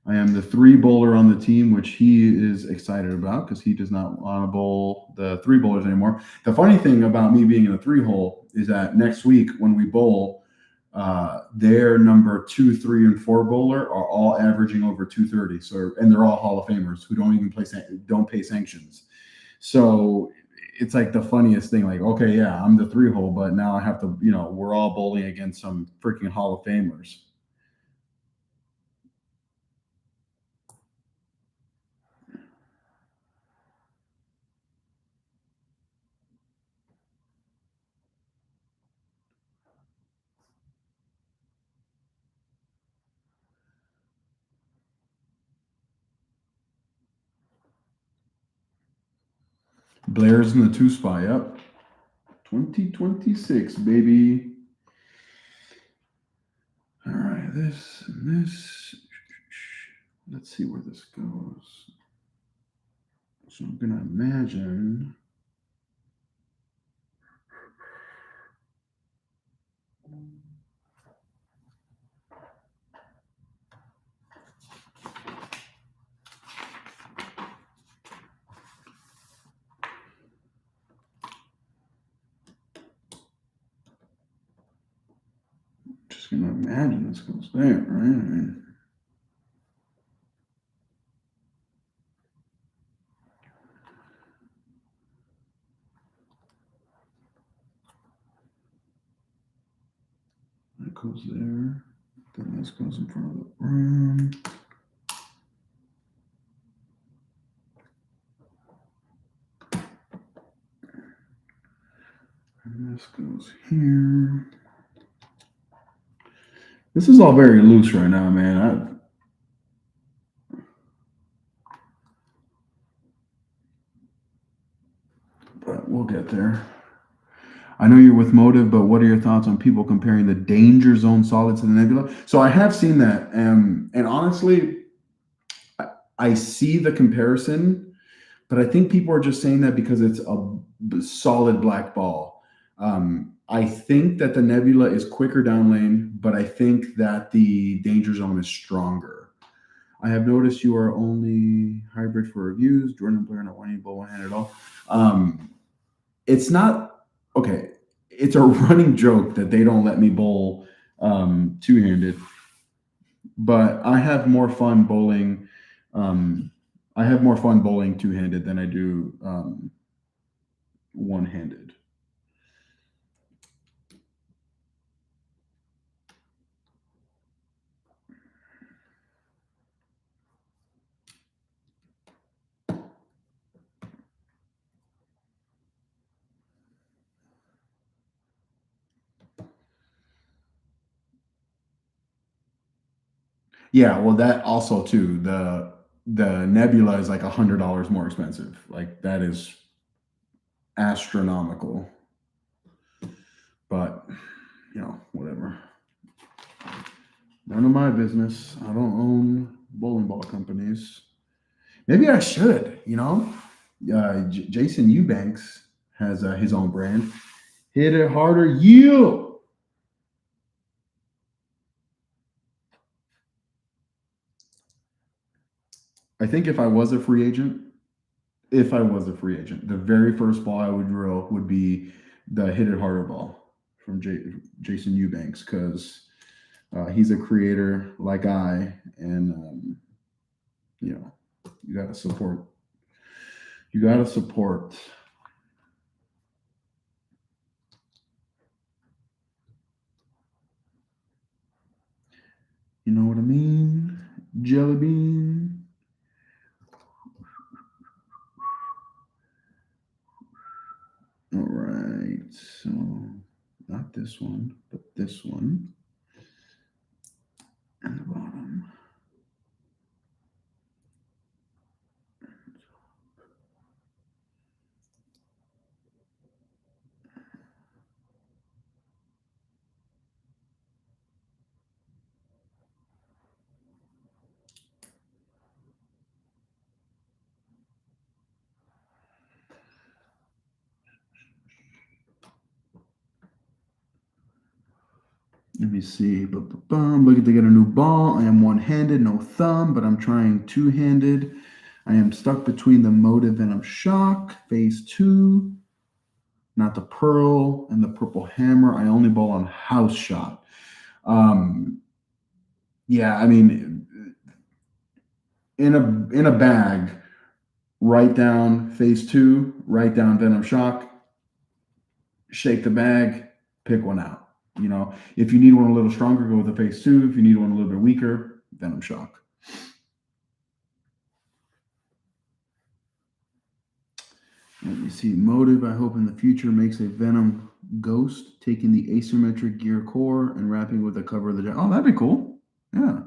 I am the three bowler on the team, which he is excited about because he does not want to bowl the three bowlers anymore. The funny thing about me being in the three hole is that next week when we bowl, their number 2, 3, and 4 bowler are all averaging over 230. So, and they're all Hall of Famers who don't even don't pay sanctions. So it's like the funniest thing. Like, okay, yeah, I'm the three hole, but now I have to, we're all bowling against some freaking Hall of Famers. Blair's in the 2 spot. Yep. 2026, baby. All right, this and this. Let's see where this goes. So I'm gonna imagine. Just gonna imagine this goes there, right? That goes there. Then this goes in front of the room. And this goes here. This is all very loose right now, man. But we'll get there. I know you're with Motive, but what are your thoughts on people comparing the danger zone solid to the nebula? So I have seen that, and honestly, I see the comparison, but I think people are just saying that because it's a solid black ball. I think that the nebula is quicker down lane, but I think that the danger zone is stronger. I have noticed you are only hybrid for reviews. Jordan Blair not wanting to bowl one hand at all. It's not okay. It's a running joke that they don't let me bowl two-handed, but I have more fun bowling. I have more fun bowling two-handed than I do one-handed. Yeah, well, that also too. The Nebula is like $100 more expensive. Like that is astronomical. But whatever. None of my business. I don't own bowling ball companies. Maybe I should. Jason Eubanks has his own brand. Hit it harder, you. I think if I was a free agent, the very first ball I would drill would be the hit it harder ball from Jason Eubanks because he's a creator like I, and you got to support. You got to support. You know what I mean? Jelly bean. All right. So not this one, but this one. And the bottom. Let me see. I'm looking to get a new ball. I am one-handed, no thumb, but I'm trying two-handed. I am stuck between the Motive Venom Shock, phase 2, not the Pearl, and the Purple Hammer. I only bowl on house shot. Yeah, I mean, in a bag, write down phase 2, write down Venom Shock, shake the bag, pick one out. You know, if you need one a little stronger, go with the phase 2. If you need one a little bit weaker, Venom Shock. Let me see. Motive, I hope in the future, makes a Venom Ghost, taking the asymmetric gear core and wrapping with the cover of the jacket. Oh, that'd be cool. Yeah.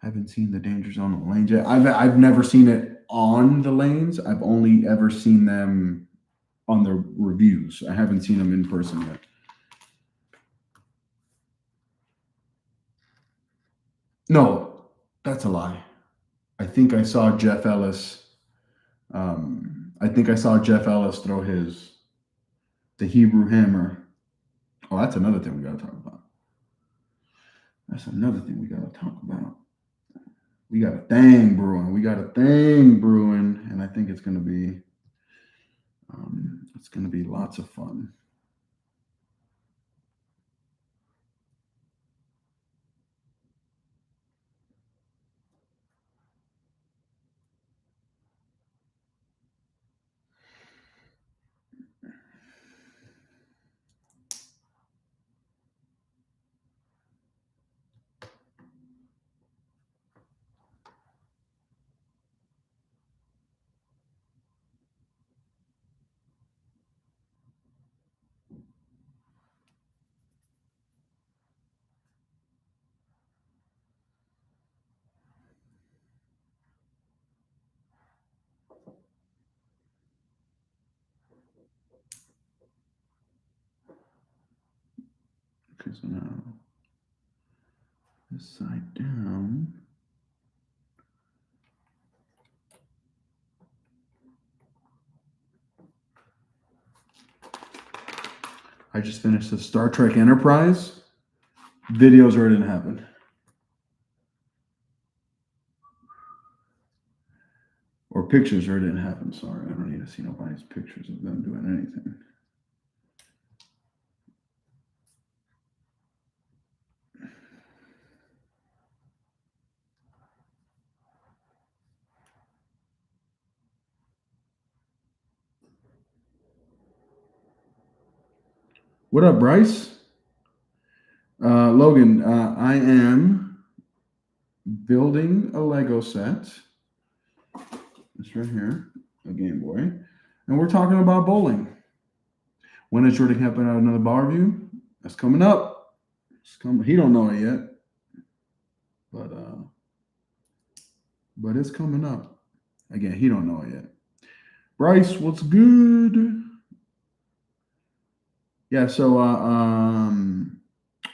Haven't seen the Danger Zone on the lanes yet. I've never seen it on the lanes. I've only ever seen them on the reviews. I haven't seen them in person yet. No, that's a lie. I think I saw Jeff Ellis. Throw the Hebrew Hammer. Oh, that's another thing we got to talk about. We got a thing brewing. And I think it's going to be lots of fun. Okay, so now this side down. I just finished the Star Trek Enterprise. Videos where it didn't happen. Or pictures where it didn't happen. Sorry, I don't need to see nobody's pictures of them doing anything. What up, Bryce? Logan, I am building a Lego set. It's right here, a Game Boy. And we're talking about bowling. When is Jordan Camp putting out another bar review? That's coming up. It's coming. He don't know it yet. But it's coming up. Again, he don't know it yet. Bryce, what's good? Yeah, so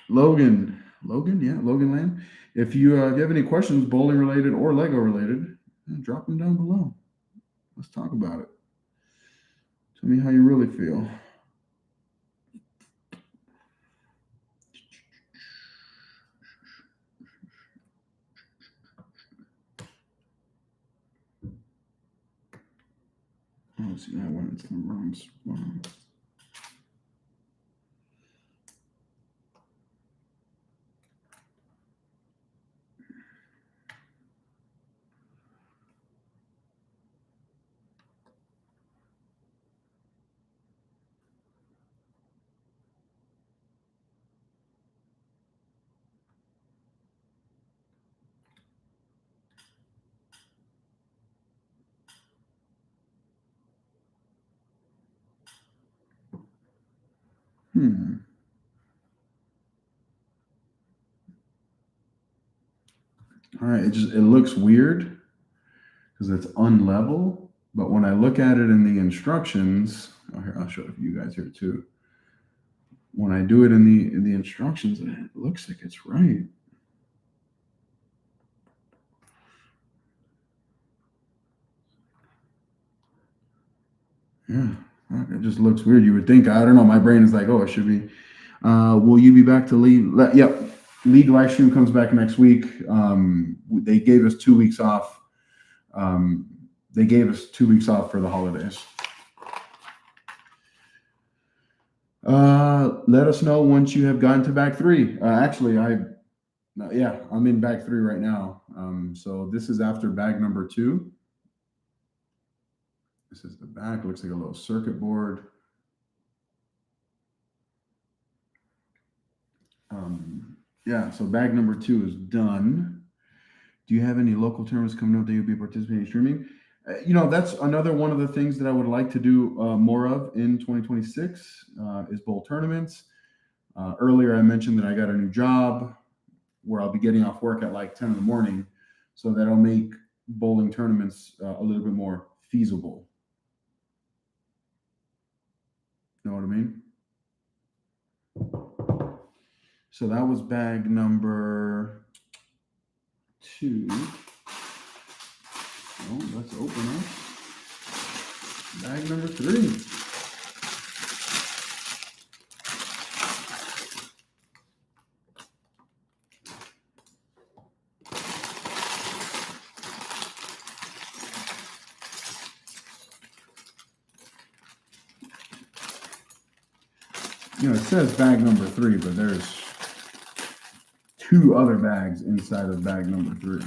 Logan Land. If you have any questions, bowling related or Lego related, drop them down below. Let's talk about it. Tell me how you really feel. Oh, see, that went into the wrong spot. All right, it looks weird because it's unlevel, but when I look at it in the instructions, here I'll show it for you guys here too. When I do it in the instructions, it looks like it's right. Yeah, it just looks weird. You would think, I don't know, my brain is like, oh, it should be. Will you be back to league? Yep. League live stream comes back next week. They gave us 2 weeks off. They gave us 2 weeks off for the holidays. Let us know once you have gotten to bag 3. Actually, I'm in bag 3 right now. So this is after bag number 2. This is the back. Looks like a little circuit board. So bag number 2 is done. Do you have any local tournaments coming up that you'll be participating in streaming? That's another one of the things that I would like to do more of in 2026 is bowl tournaments. Earlier, I mentioned that I got a new job where I'll be getting off work at like 10 in the morning. So that'll make bowling tournaments a little bit more feasible. Know what I mean? So that was bag number 2. Oh, let's open up bag number 3. It says bag number 3, but there's 2 other bags inside of bag number 3.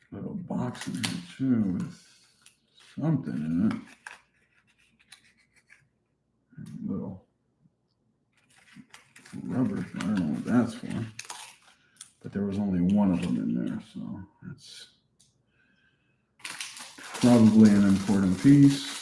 Little box in here too with something in it. Little rubber. I don't know what that's for. But there was only one of them in there, so that's probably an important piece.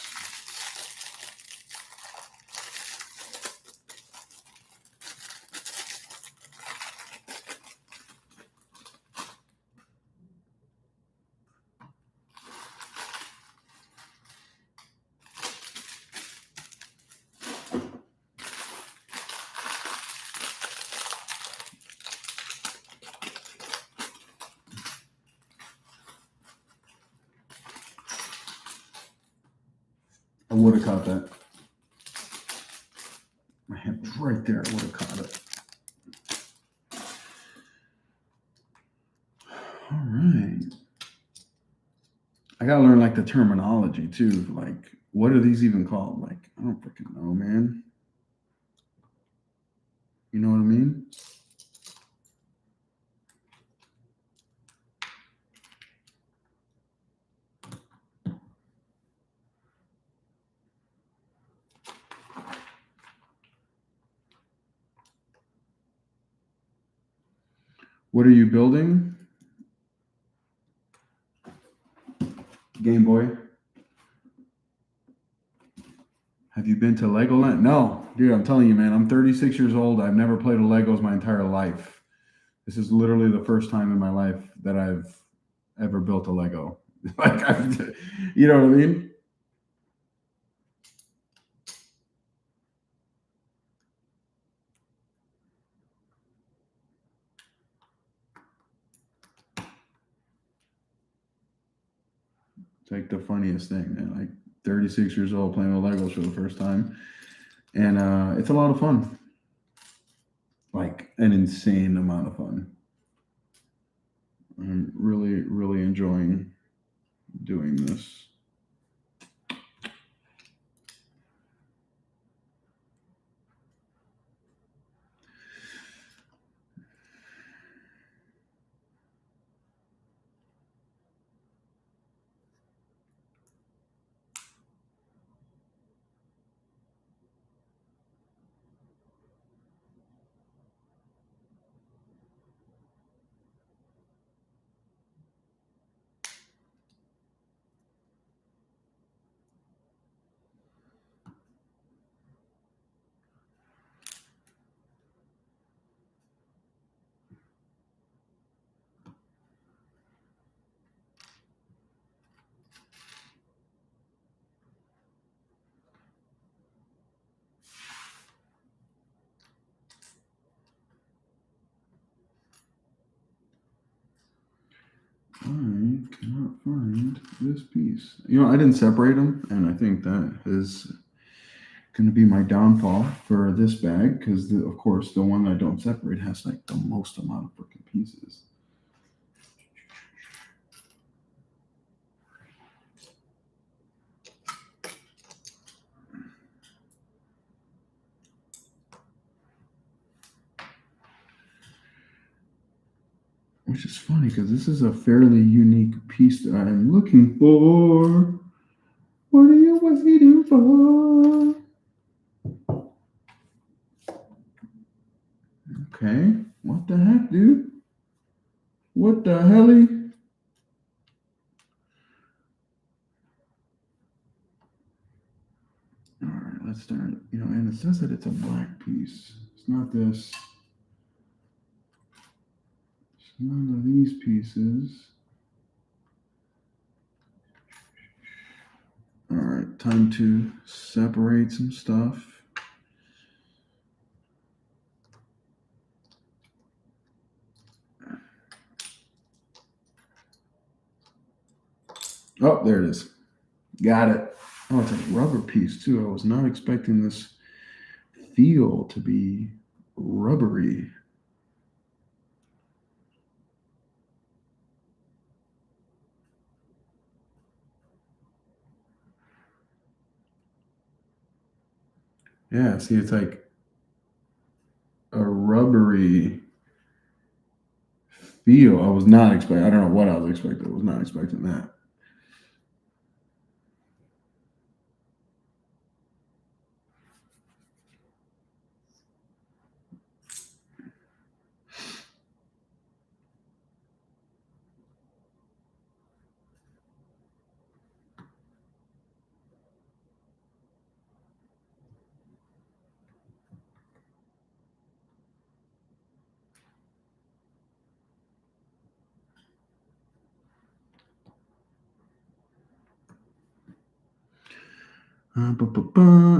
I would have caught that. My hand was right there. I would have caught it. All right. I gotta learn like the terminology too. Like, what are these even called? Like, I don't freaking know, man. You know what I mean? What are you building? Game Boy. Have you been to Legoland? No, dude, I'm telling you, man, I'm 36 years old. I've never played with Legos my entire life. This is literally the first time in my life that I've ever built a Lego. You know what I mean? It's like the funniest thing, man. Like 36 years old playing with Legos for the first time. And it's a lot of fun. Like an insane amount of fun. I'm really, really enjoying doing this. find this piece. You know, I didn't separate them, and I think that is going to be my downfall for this bag because, of course, the one I don't separate has like the most amount of freaking pieces. Which is funny because this is a fairly unique piece that I'm looking for. What are you waiting for? Okay, what the heck, dude? What the helly? All right, let's start. You know, and it says that it's a black piece. It's not this. It's none of these pieces. All right, time to separate some stuff. Oh, there it is. Got it. Oh, it's a rubber piece too. I was not expecting this feel to be rubbery. Yeah, see, it's like a rubbery feel. I was not expecting. I don't know what I was expecting. I was not expecting that.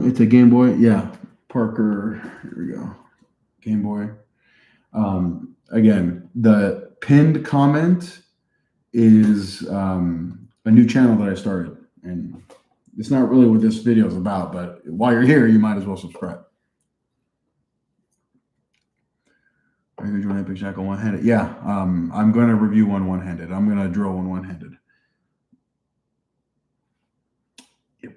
It's a Game Boy. Yeah, Parker. Here we go. Game Boy. Again, the pinned comment is a new channel that I started, and it's not really what this video is about. But while you're here, you might as well subscribe. Are you going to join Epic Jackal one-handed? Yeah, I'm going to review one-handed. I'm going to drill one-handed. Yep.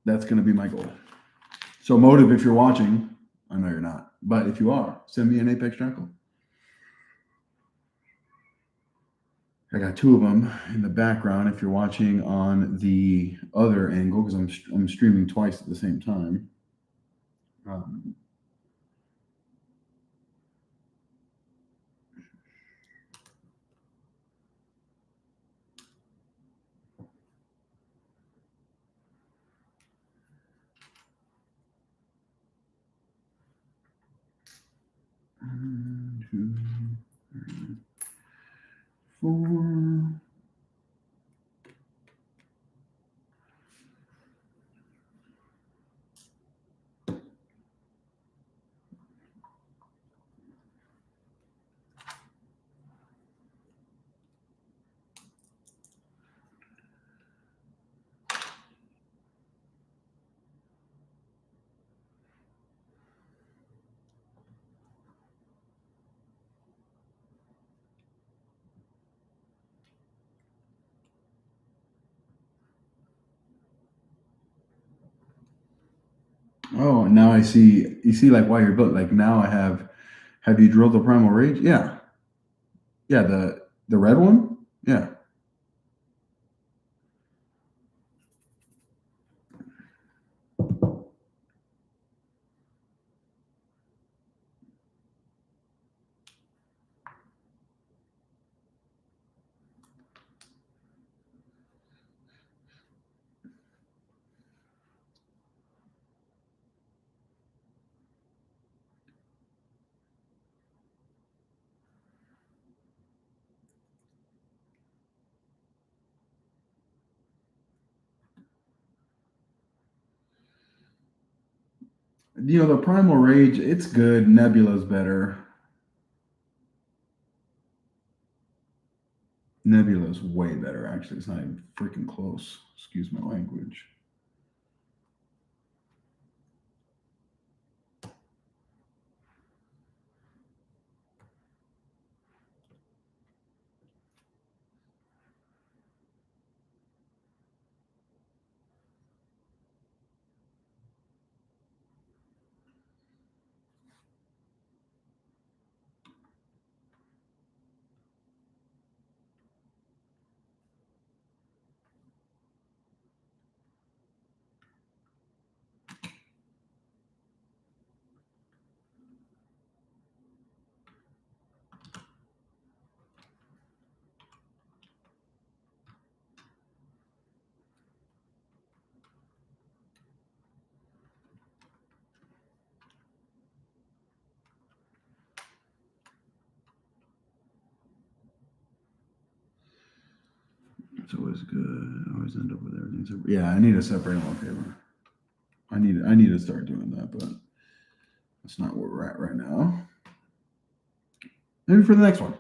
That's going to be my goal. So, Motive, if you're watching, I know you're not, but if you are, send me an Apex Jackal. I got two of them in the background. If you're watching on the other angle, because I'm streaming twice at the same time. One, two, three, four. Oh, and now I see. You see, like why you're built. Like now I have. Have you drilled the Primal Rage? Yeah, yeah. The red one. Yeah. You know the Primal Rage. It's good. Nebula's better. Nebula is way better, actually. It's not even freaking close. Excuse my language. It's always good. I always end up with everything. Yeah, I need a separating wallpaper. I need to start doing that, but that's not where we're at right now. Maybe for the next one.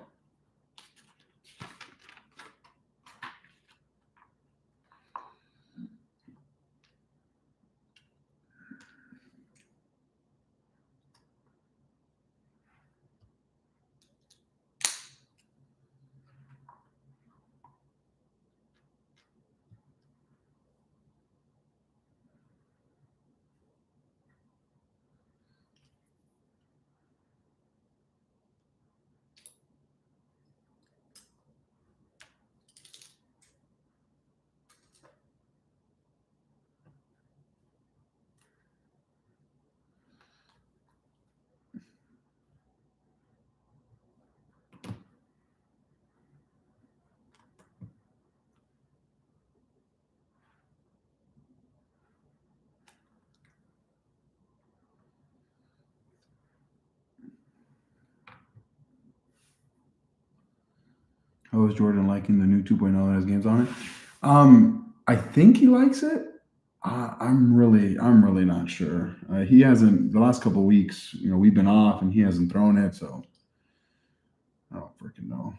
How is Jordan liking the new 2.0 that has games on it? I think he likes it. I'm really not sure. He hasn't the last couple of weeks. We've been off, and he hasn't thrown it, so I don't freaking know.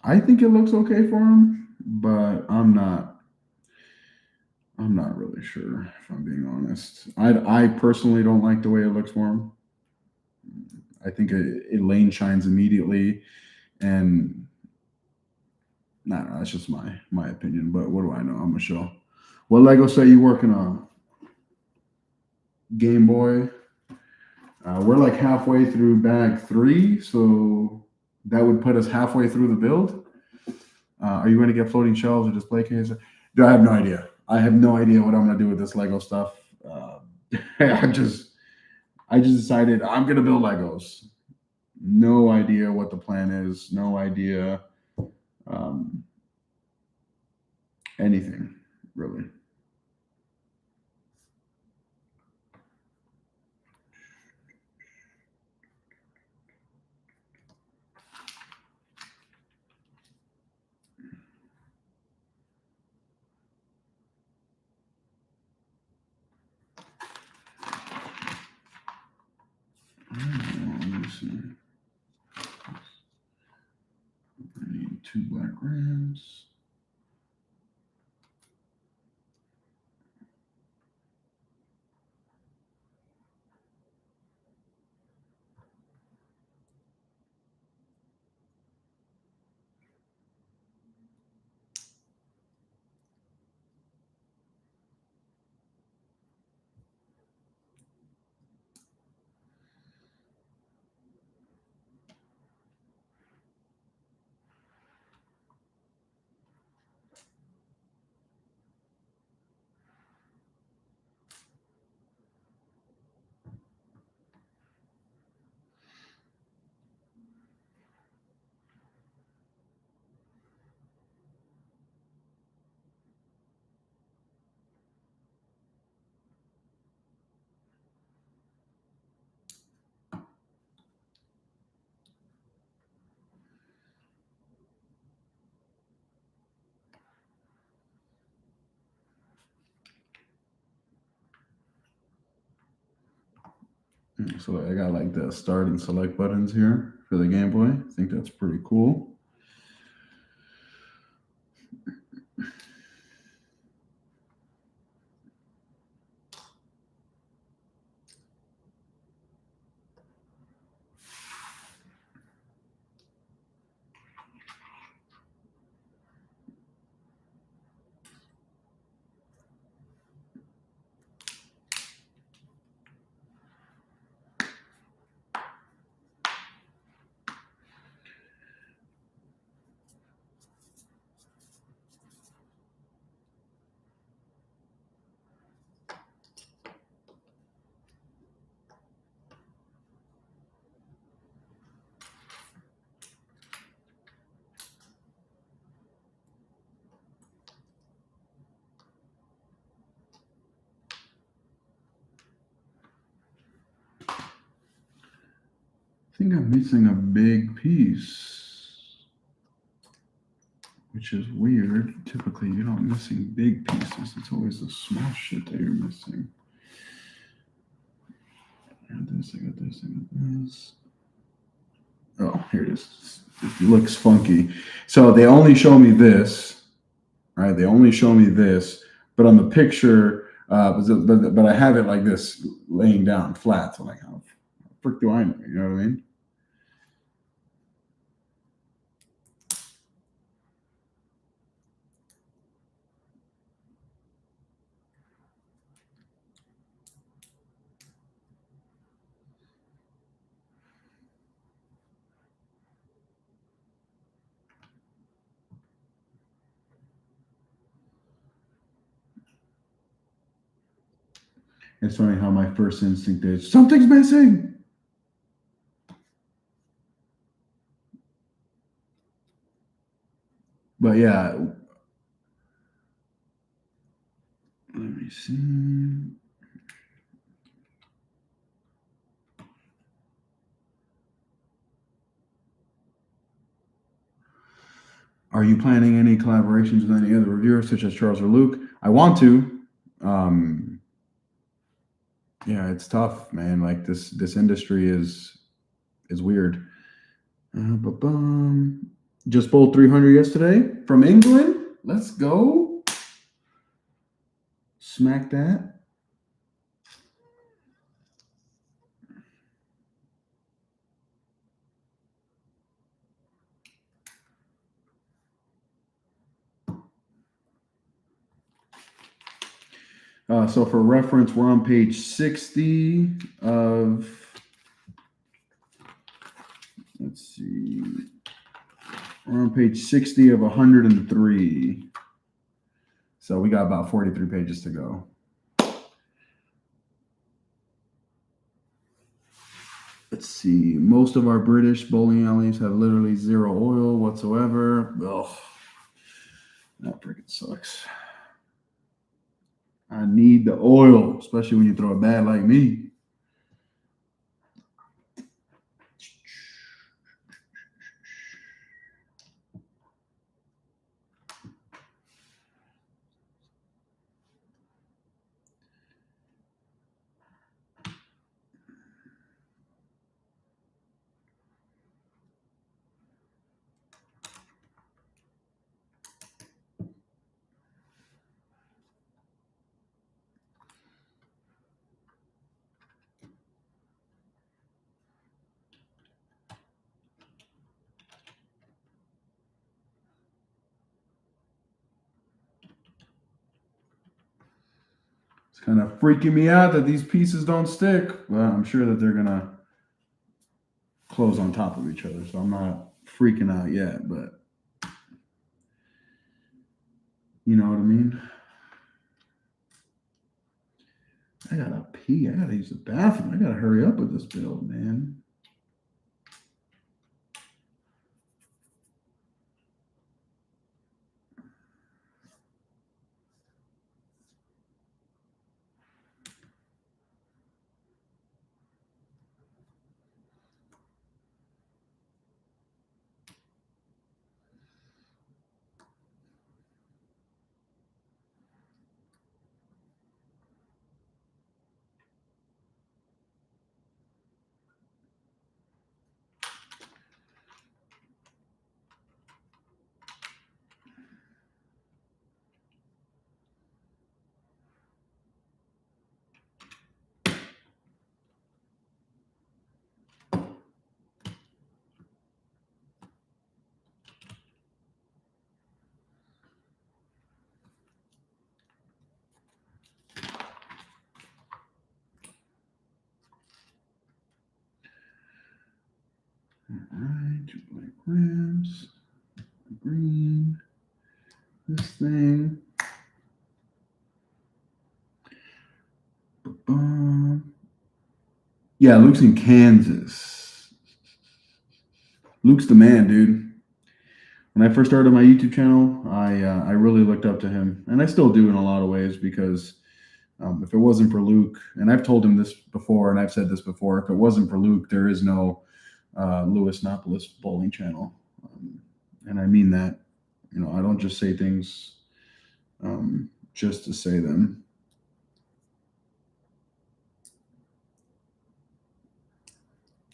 I think it looks okay for him, but I'm not really sure, if I'm being honest. I personally don't like the way it looks for him. I think it lane shines immediately, and no, that's just my opinion. But what do I know? I'm Michelle. What Lego set you working on? Game Boy. We're like halfway through bag 3, so that would put us halfway through the build. Are you going to get floating shelves or display cases? I have no idea. I have no idea what I'm going to do with this Lego stuff. I just decided I'm going to build Legos. No idea what the plan is. No idea anything, really. Let me see. I need 2 black rams. So I got like the start and select buttons here for the Game Boy. I think that's pretty cool. I think I'm missing a big piece, which is weird. Typically, you're not missing big pieces. It's always the small shit that you're missing. I got this, I got this, I got this. Oh, here it is. It looks funky. So they only show me this, right? They only show me this, but on the picture, but I have it like this, laying down flat. So like, how the frick do I know? You know what I mean? It's funny how my first instinct is something's missing. But yeah, let me see. Are you planning any collaborations with any other reviewers, such as Charles or Luke? I want to. Um, yeah, it's tough, man. Like this industry is weird. Ba-bum. Just bowled 300 yesterday from England. Let's go. Smack that. So for reference, we're on page 60 of, let's see, we're on page 60 of 103. So we got about 43 pages to go. Let's see. Most of our British bowling alleys have literally zero oil whatsoever. Ugh, that freaking sucks. I need the oil, especially when you throw a bad like me. It's kind of freaking me out that these pieces don't stick. Well, I'm sure that they're gonna close on top of each other, so I'm not freaking out yet, but you know what I mean? I gotta pee. I gotta use the bathroom. I gotta hurry up with this build, man. Two black rims, green, this thing. Yeah, Luke's in Kansas. Luke's the man, dude. When I first started my YouTube channel, I really looked up to him, and I still do in a lot of ways because if it wasn't for Luke, and I've told him this before, and I've said this before, if it wasn't for Luke, there is no Lewisnopolis bowling channel, and I mean that. You know, I don't just say things just to say them.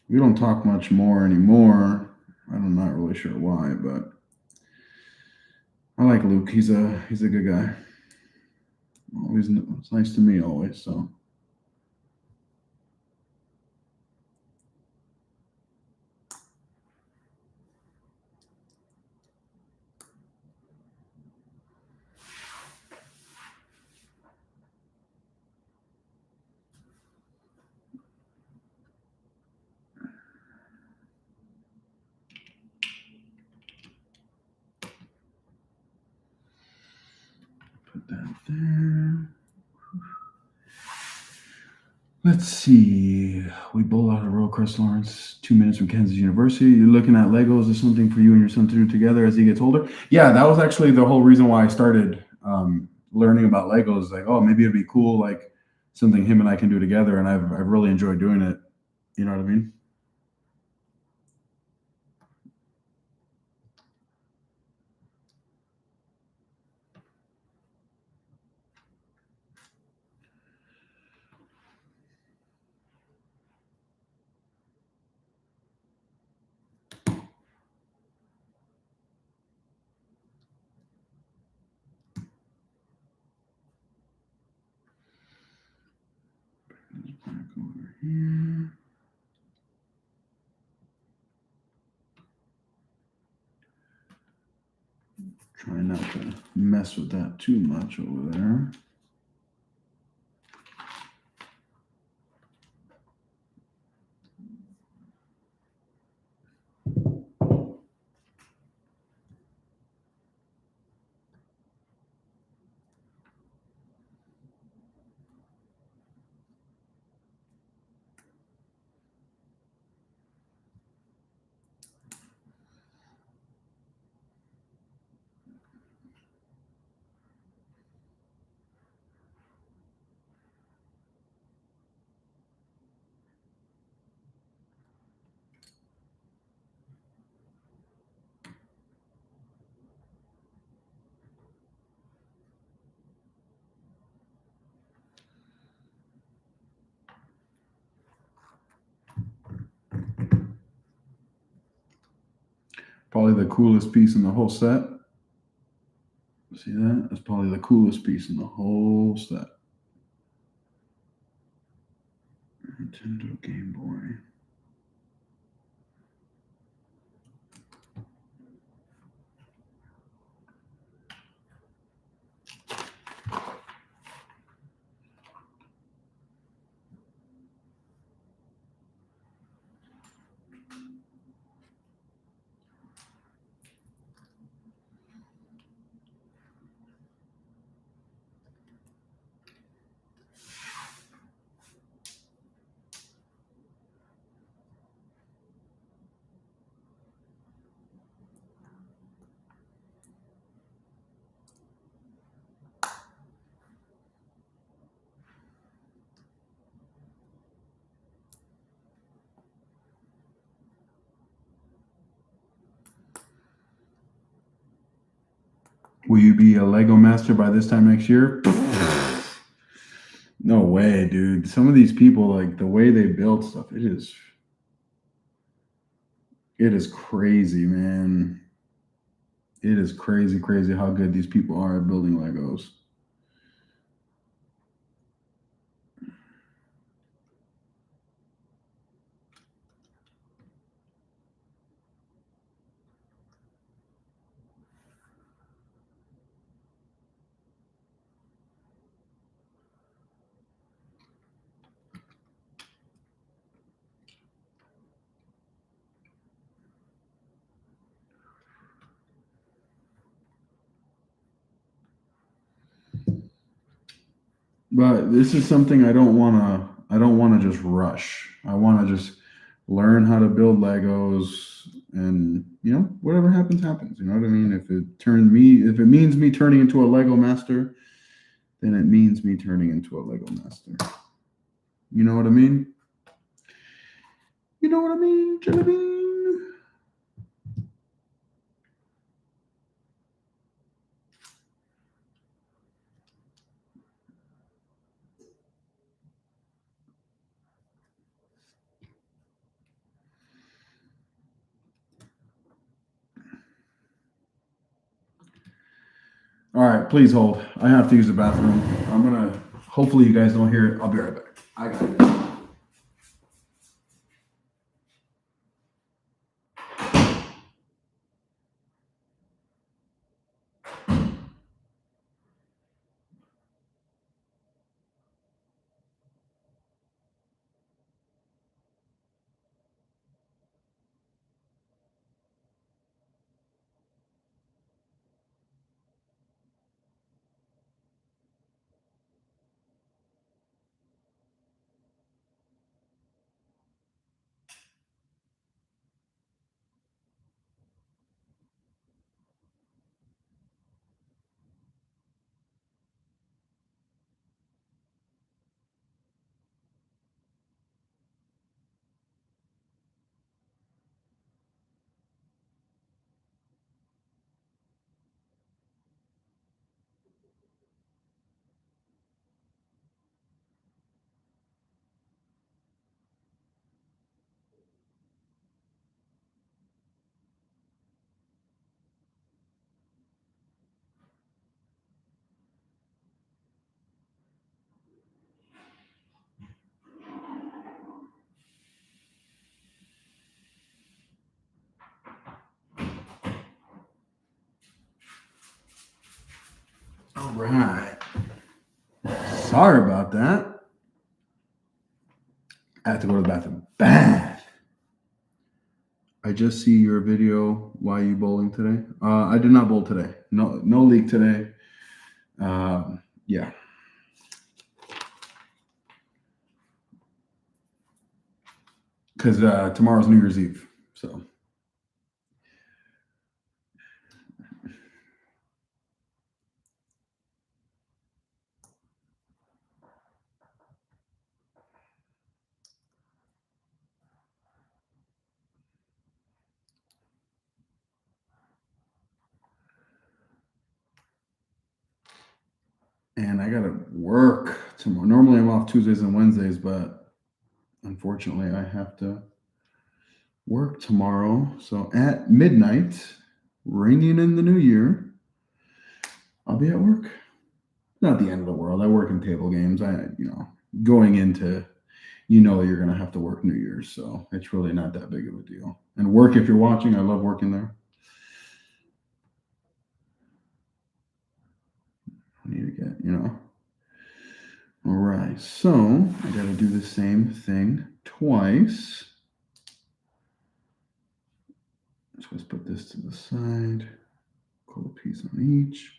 We don't talk much more anymore. I'm not really sure why, but I like Luke. He's a good guy. Always, it's nice to me always. So. Put that there. Let's see. We bowl out of Royal Crest Lawrence, 2 minutes from Kansas University. You're looking at Legos. Is something for you and your son to do together as he gets older? Yeah, that was actually the whole reason why I started learning about Legos. Like, oh, maybe it'd be cool, like something him and I can do together. And I've really enjoyed doing it. You know what I mean? Back over here. Try not to mess with that too much over there. Probably the coolest piece in the whole set. See that? That's probably the coolest piece in the whole set. Nintendo Game Boy. Will you be a Lego master by this time next year? No way, dude. Some of these people, like the way they build stuff, it is crazy, man. It is crazy, crazy how good these people are at building Legos. But this is something I don't want to just rush. I want to just learn how to build Legos, and whatever happens happens. You know what I mean? If it means me turning into a Lego master, then it means me turning into a Lego master. You know what I mean? You know what I mean, Jelly Bean? All right, please hold. I have to use the bathroom. Hopefully you guys don't hear it. I'll be right back. I got it. All right. Sorry about that. I have to go to the bathroom. Bad. I just see your video. Why are you bowling today? I did not bowl today. No league today. Yeah. Because tomorrow's New Year's Eve. So, and I got to work tomorrow. Normally I'm off Tuesdays and Wednesdays, but unfortunately I have to work tomorrow. So at midnight, ringing in the new year, I'll be at work. Not the end of the world. I work in table games. Going into, you're going to have to work New Year's. So it's really not that big of a deal. And work, if you're watching, I love working there. I need to get. All right. So I got to do the same thing twice. So let's put this to the side. Pull a piece on each.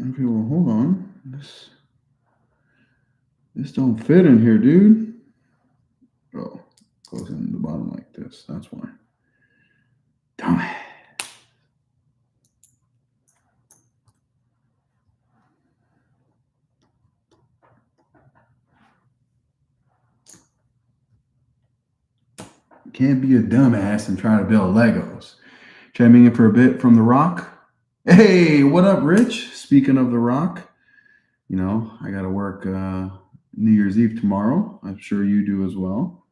Okay, well, hold on. This don't fit in here, dude. Oh, goes in the bottom like this. That's why. Damn it. Can't be a dumbass and try to build Legos. Chiming in for a bit from The Rock. Hey, what up, Rich? Speaking of The Rock, I got to work New Year's Eve tomorrow. I'm sure you do as well.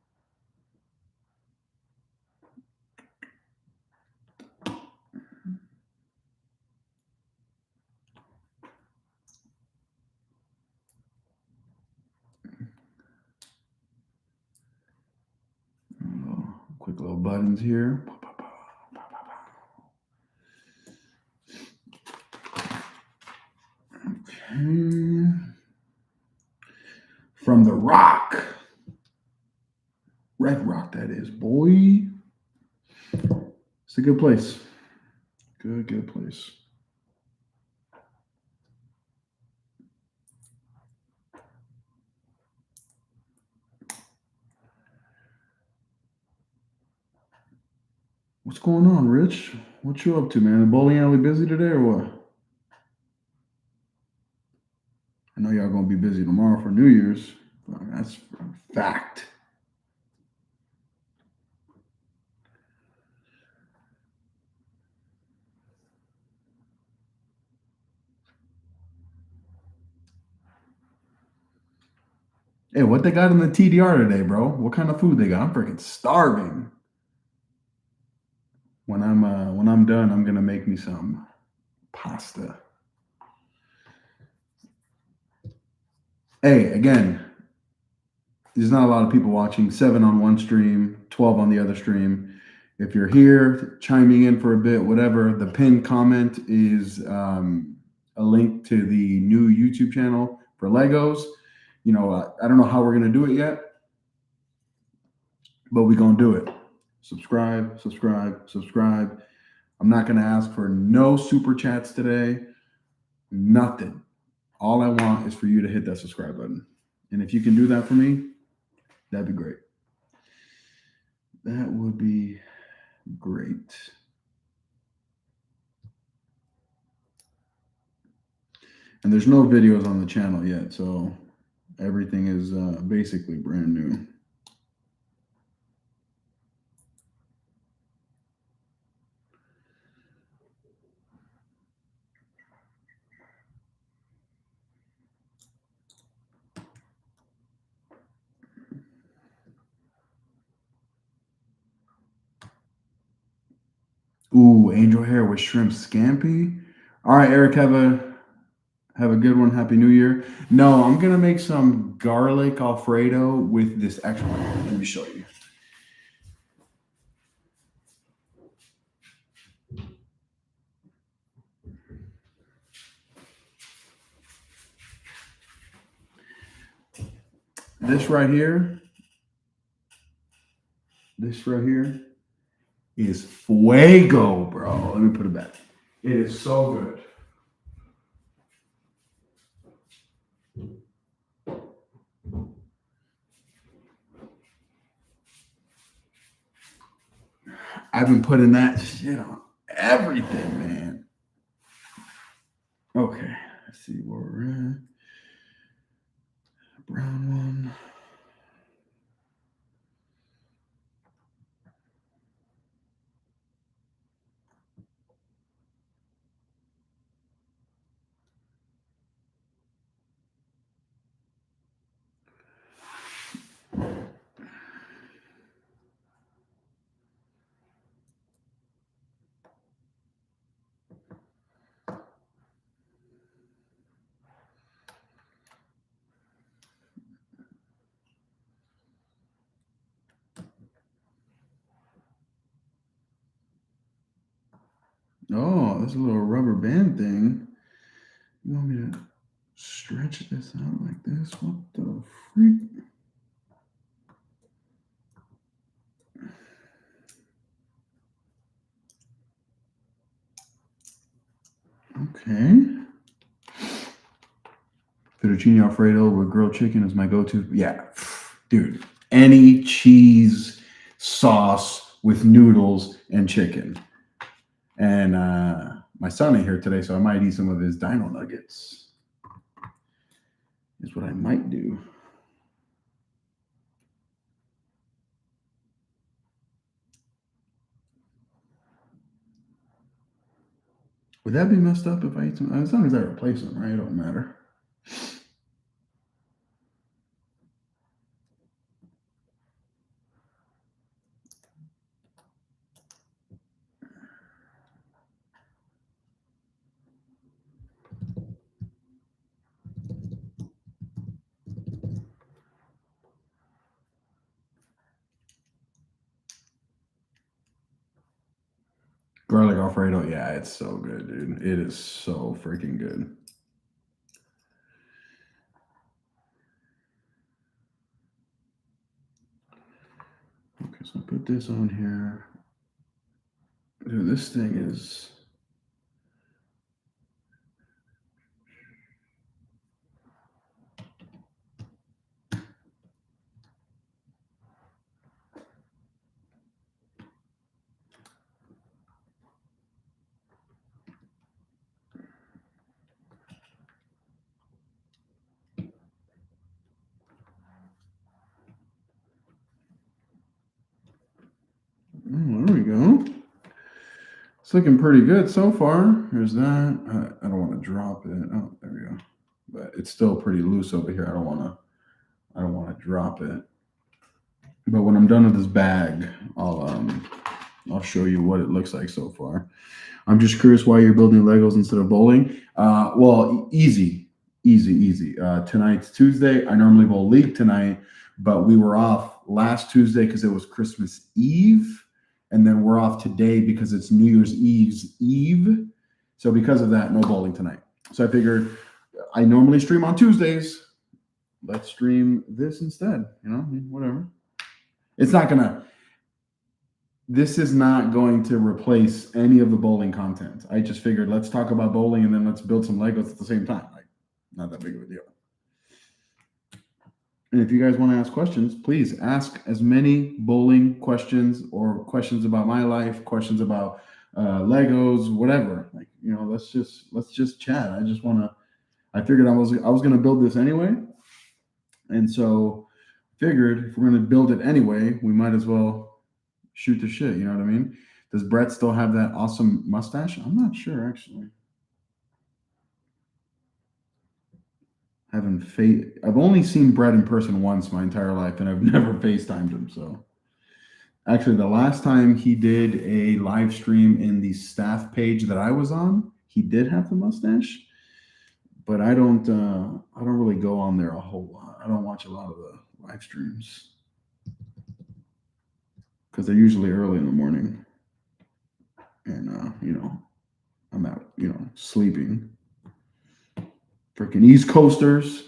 Quick little buttons here. Okay. From the Rock. Red Rock, that is, boy. It's a good place. Good place. What's going on, Rich? What you up to, man? The bowling alley busy today or what? I know y'all gonna be busy tomorrow for New Year's. That's a fact. Hey, what they got in the TDR today, bro? What kind of food they got? I'm freaking starving. When I'm done, I'm gonna make me some pasta. Hey, again, there's not a lot of people watching. 7 on one stream, 12 on the other stream. If you're here chiming in for a bit, whatever, the pinned comment is a link to the new YouTube channel for Legos. You know, I don't know how we're gonna do it yet, but we're gonna do it. Subscribe. I'm not gonna ask for no super chats today. Nothing. All I want is for you to hit that subscribe button. And if you can do that for me, that'd be great. That would be great. And there's no videos on the channel yet, so everything is basically brand new. Ooh, angel hair with shrimp scampi. All right, Eric, have a good one. Happy New Year. No, I'm gonna make some garlic Alfredo with this extra one. Let me show you. This right here is fuego, bro. Let me put it back. It is so good. I've been putting that shit on everything, man. Okay, let's see where we're at. Brown one. Oh, this little rubber band thing. You want me to stretch this out like this? What the freak? Okay. Fettuccine Alfredo with grilled chicken is my go-to. Yeah, dude. Any cheese sauce with noodles and chicken. And my son ain't here today, so I might eat some of his dino nuggets. Is what I might do. Would that be messed up if I eat some? As long as I replace them, right? It don't matter. Garlic Alfredo, yeah, it's so good, dude. It is so freaking good. Okay, so I'll put this on here. Dude, this thing is. Oh, there we go. It's looking pretty good so far. There's that. I don't want to drop it. Oh, there we go. But it's still pretty loose over here. I don't want to. I don't want to drop it. But when I'm done with this bag, I'll show you what it looks like so far. I'm just curious why you're building Legos instead of bowling. Well, easy. Tonight's Tuesday. I normally bowl league tonight, but we were off last Tuesday because it was Christmas Eve, and then we're off today because it's New Year's Eve. So because of that, no bowling tonight. So I figured I normally stream on Tuesdays. Let's stream this instead. You know, whatever. It's not gonna. This is not going to replace any of the bowling content. I just figured let's talk about bowling and then let's build some Legos at the same time. Like, not that big of a deal. And if you guys want to ask questions, please ask as many bowling questions or questions about my life, questions about Legos, whatever. Like, you know, let's just chat. I figured I was gonna build this anyway. And so figured if we're gonna build it anyway, we might as well shoot the shit. You know what I mean? Does Brett still have that awesome mustache? I'm not sure actually. I've only seen Brett in person once my entire life, and I've never FaceTimed him. So actually, the last time he did a live stream in the staff page that I was on, he did have the mustache. But I don't really go on there a whole lot. I don't watch a lot of the live streams because they're usually early in the morning, and you know, I'm out, you know, sleeping. Freaking East Coasters.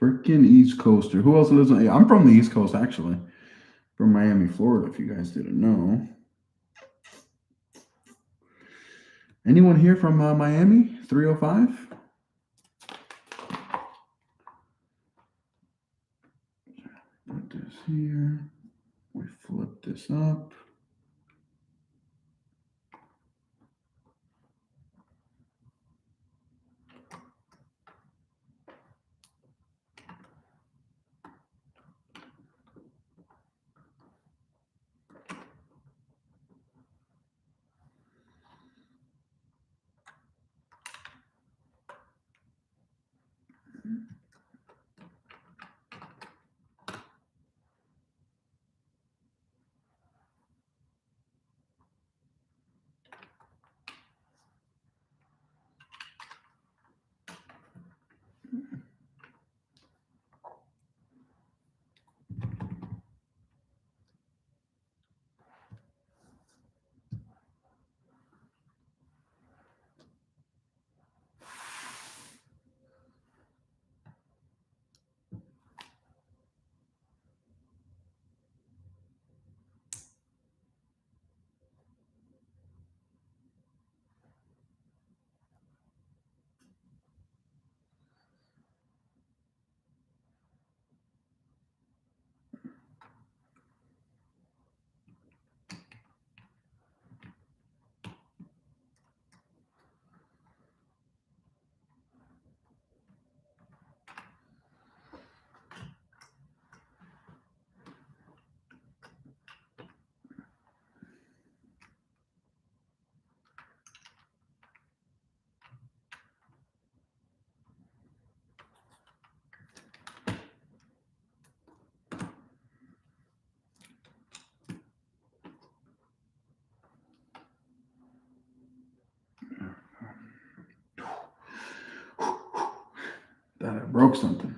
Freaking East Coaster. Who else lives on? I'm from the East Coast, actually, from Miami, Florida. If you guys didn't know, anyone here from Miami? 305. Put this here. We flip this up. broke something.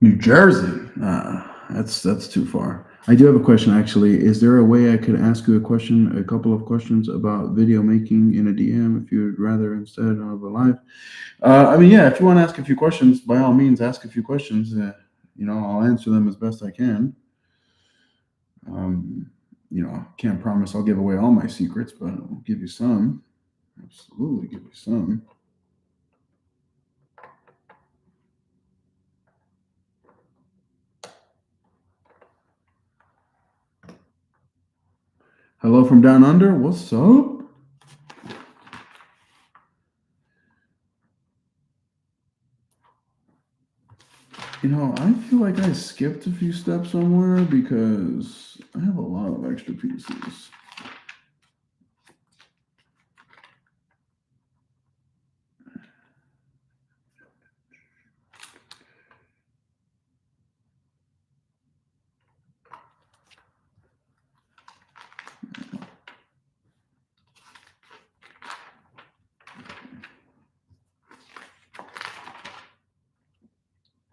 New Jersey. That's too far. I do have a question actually. Is there a way I could ask you a couple of questions about video making in a DM if you'd rather instead of a live? I mean, yeah, if you want to ask a few questions, by all means, ask a few questions. I'll answer them as best I can. Can't promise I'll give away all my secrets, but I'll give you some. Absolutely give you some. Hello from down under. What's up? I feel like I skipped a few steps somewhere because I have a lot of extra pieces.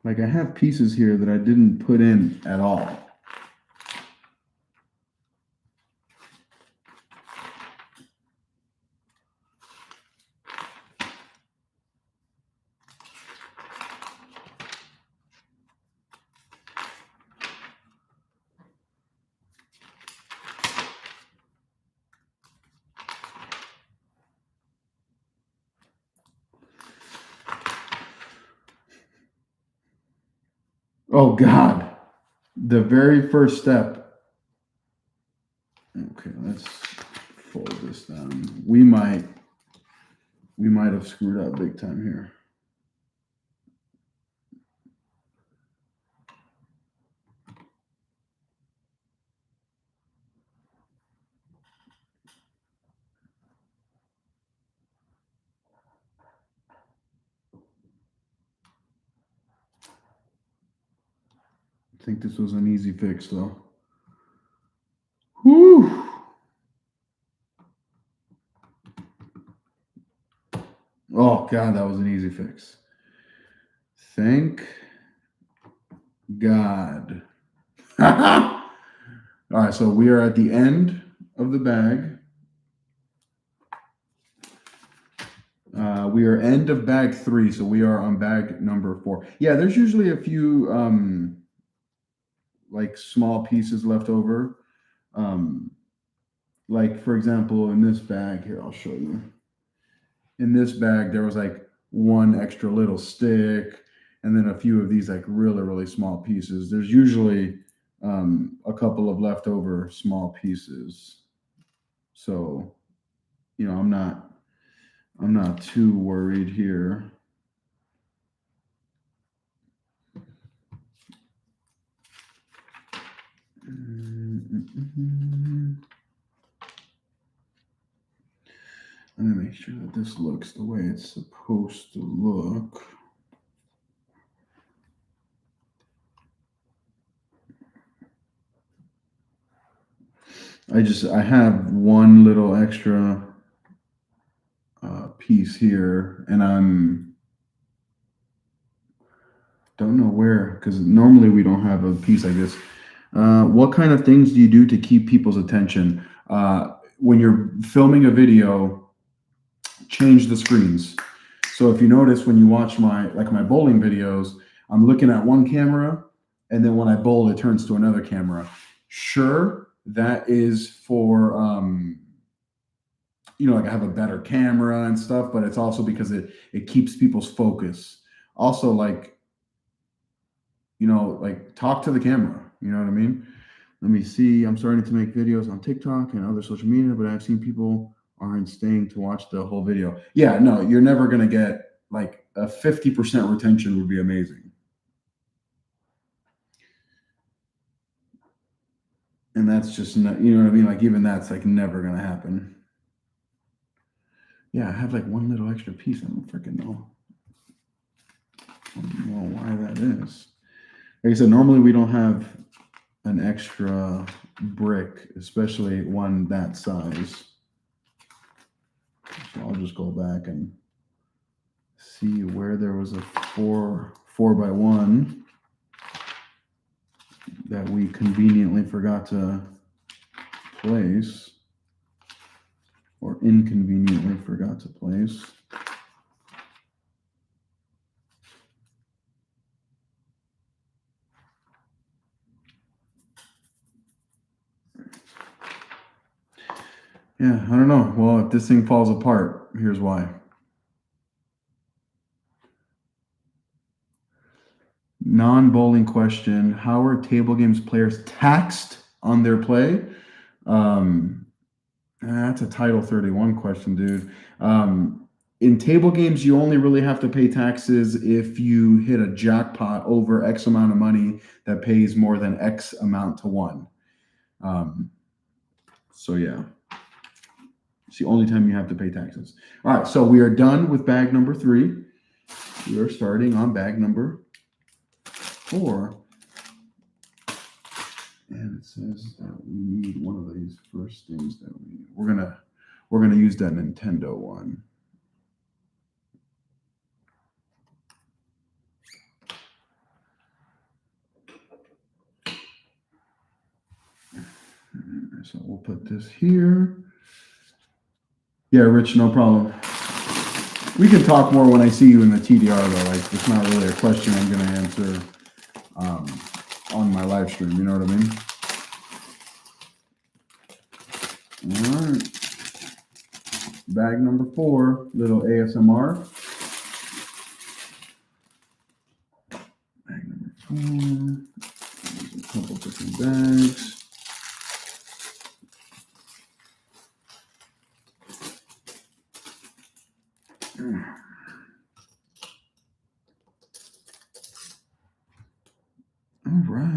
Like I have pieces here that I didn't put in at all. Oh God, the very first step. Okay, let's fold this down. We might have screwed up big time here. I think this was an easy fix though. Whew. Oh God, that was an easy fix. Thank God. All right, so we are at the end of the bag. We are end of bag 3, so we are on bag number 4. Yeah, there's usually a few like small pieces left over. Like for example, in this bag here, I'll show you. In this bag, there was like one extra little stick, and then a few of these like really, really small pieces. There's usually a couple of leftover small pieces. So, I'm not too worried here. Let me make sure that this looks the way it's supposed to look. I have one little extra piece here, and don't know where, because normally we don't have a piece like this. What kind of things do you do to keep people's attention? When you're filming a video, change the screens. So if you notice when you watch my bowling videos, I'm looking at one camera, and then when I bowl, it turns to another camera. Sure, that is for like I have a better camera and stuff, but it's also because it keeps people's focus. Also, like, like talk to the camera. You know what I mean? Let me see. I'm starting to make videos on TikTok and other social media, but I've seen people aren't staying to watch the whole video. Yeah, no, you're never gonna get like a 50% retention would be amazing. And that's just not, you know what I mean? Like even that's like never gonna happen. Yeah, I have like one little extra piece. I don't freaking know. I don't know why that is. Like I said, normally we don't have an extra brick, especially one that size. So I'll just go back and see where there was a four by one that we conveniently forgot to place, or inconveniently forgot to place. Yeah, I don't know. Well, if this thing falls apart, here's why. Non-bowling question: how are table games players taxed on their play? That's a Title 31 question, dude. In table games, you only really have to pay taxes if you hit a jackpot over X amount of money that pays more than X amount to one. So yeah, it's the only time you have to pay taxes. All right, so we are done with bag number 3. We are starting on bag number 4. And it says that we need one of these first things that we're gonna use that Nintendo one. So we'll put this here. Yeah, Rich, no problem. We can talk more when I see you in the TDR though. Like it's not really a question I'm gonna answer on my live stream. You know what I mean? All right. Bag number 4, little ASMR. Bag number 4. There's a couple different bags. All right.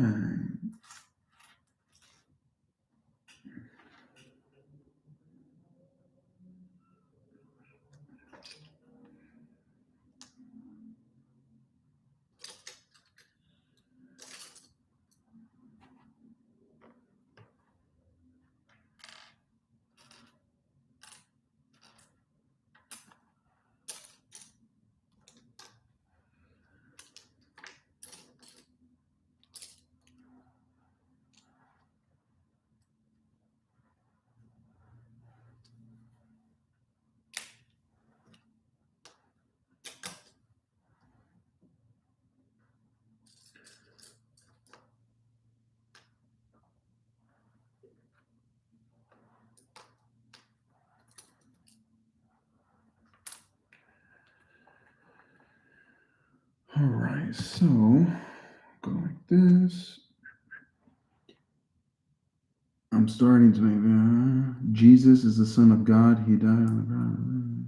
All right, so go like this. I'm starting to make Jesus is the Son of God. He died on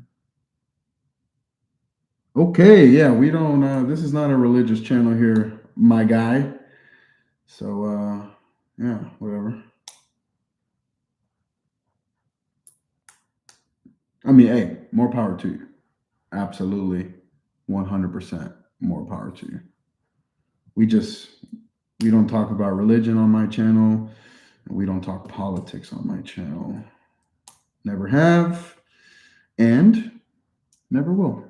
the cross. Okay, yeah, we don't. This is not a religious channel here, my guy. So, yeah, whatever. I mean, hey, more power to you. Absolutely, 100% more power to you. We don't talk about religion on my channel, and we don't talk politics on my channel. Never have, and never will.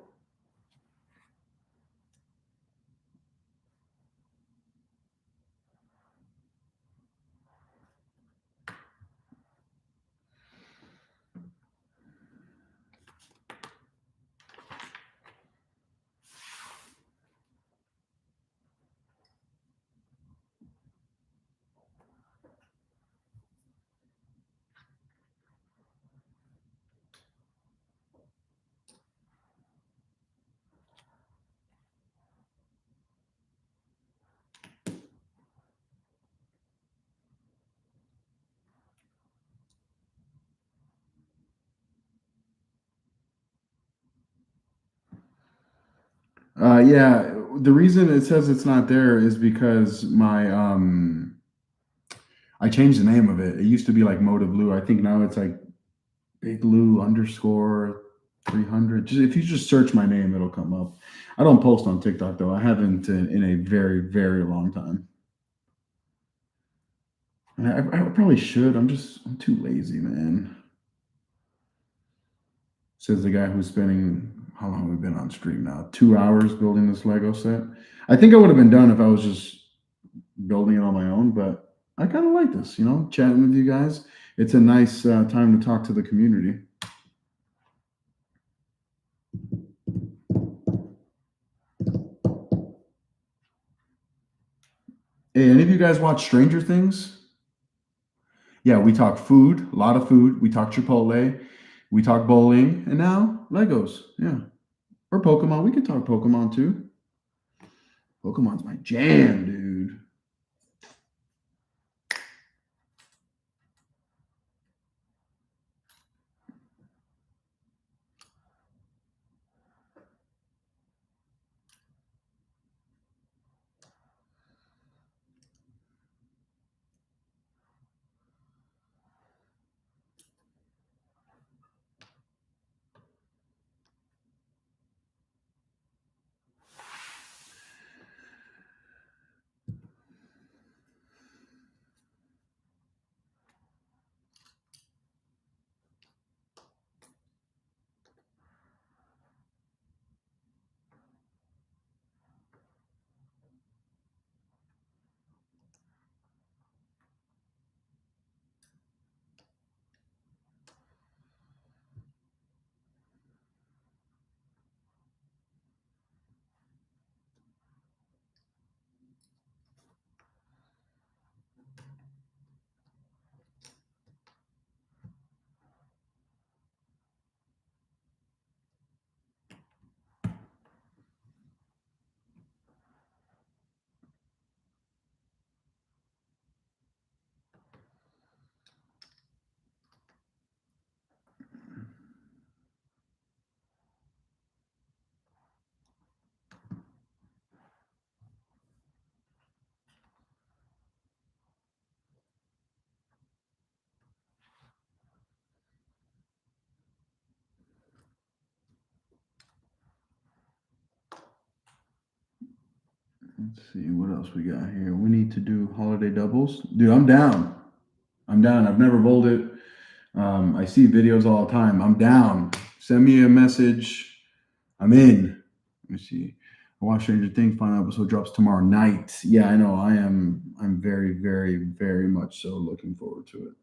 Yeah, the reason it says it's not there is because my I changed the name of it. It used to be like Motive Blue. I think now it's like Big Lou underscore 300. Just if you just search my name, it'll come up. I don't post on TikTok though. I haven't in a very, very long time. And I probably should. I'm too lazy, man. Says the guy who's spending how long have we been on stream now? 2 hours building this Lego set. I think I would have been done if I was just building it on my own, but I kind of like this, chatting with you guys. It's a nice time to talk to the community. Hey, any of you guys watch Stranger Things? Yeah, we talk food, a lot of food. We talk Chipotle, we talk bowling, and now Legos. Yeah, or Pokemon. We can talk Pokemon too. Pokemon's my jam, dude. Let's see what else we got here. We need to do holiday doubles, dude. I'm down. I'm down. I've never bowled it. I see videos all the time. I'm down. Send me a message. I'm in. Let me see. I watch Stranger Things. Final episode drops tomorrow night. Yeah, I know. I am. I'm very, very, very much so looking forward to it.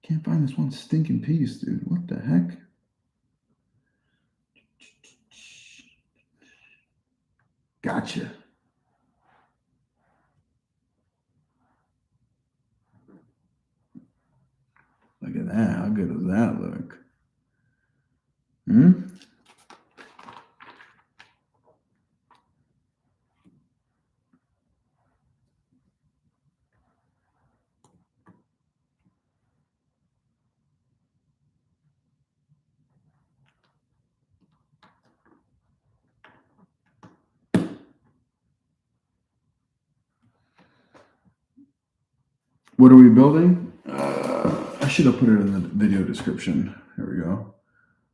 Can't find this one stinking piece, dude. What the heck? Gotcha. Look at that. How good does that look? Hmm? What are we building? I should have put it in the video description. Here we go.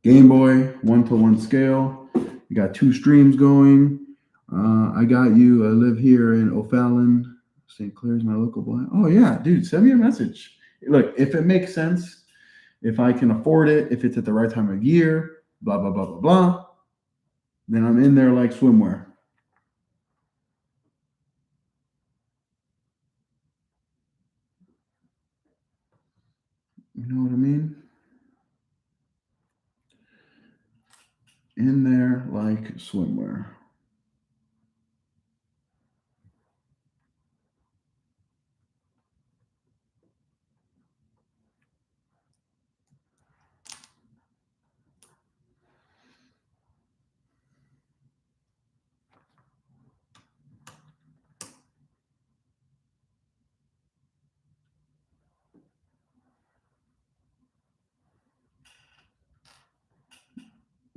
Game Boy, 1-to-1 scale. You got 2 streams going. I got you. I live here in O'Fallon. St. Clair's my local boy. Oh, yeah, dude, send me a message. Look, if it makes sense, if I can afford it, if it's at the right time of year, blah, blah, blah, blah, blah, then I'm in there like swimwear. You know what I mean? In there like swimwear.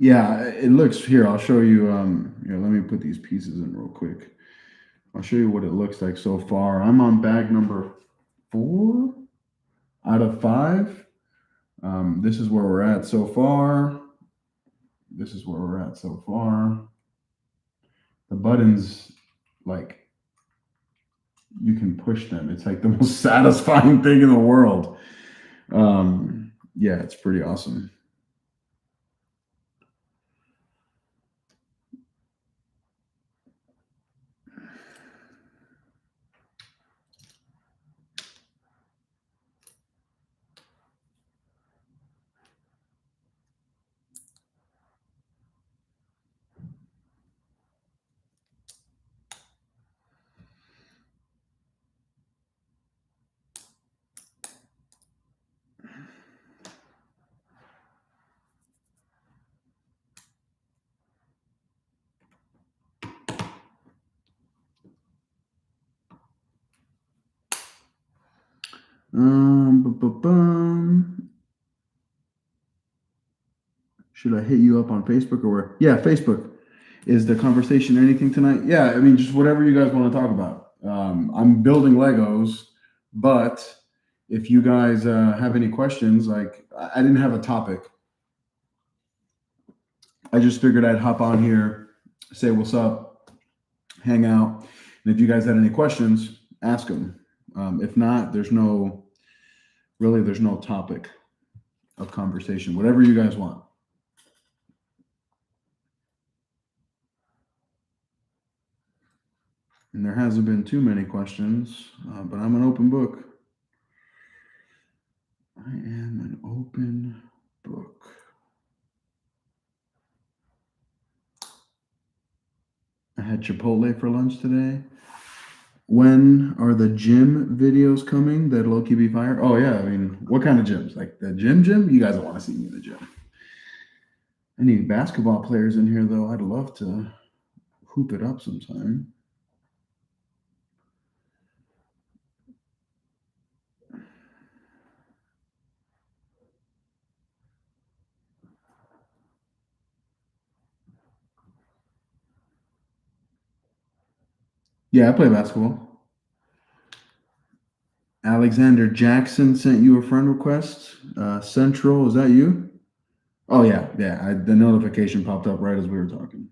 Yeah, it looks here. I'll show you. Here, let me put these pieces in real quick. I'll show you what it looks like so far. I'm on bag number 4 out of 5. This is where we're at so far. This is where we're at so far. The buttons, like, you can push them. It's like the most satisfying thing in the world. Yeah, it's pretty awesome. Should I hit you up on Facebook or where? Yeah, Facebook. Is the conversation anything tonight? Yeah, I mean, just whatever you guys want to talk about. I'm building Legos, but if you guys have any questions, like I didn't have a topic. I just figured I'd hop on here, say what's up, hang out, and if you guys had any questions, ask them. If not, there's no topic of conversation. Whatever you guys want. And there hasn't been too many questions, but I'm an open book. I am an open book. I had Chipotle for lunch today. When are the gym videos coming that low-key be fire? Oh yeah, I mean, what kind of gyms? Like the gym? You guys don't want to see me in the gym. I need basketball players in here though. I'd love to hoop it up sometime. Yeah, I play basketball. Alexander Jackson sent you a friend request. Central, is that you? Oh yeah, yeah. The notification popped up right as we were talking.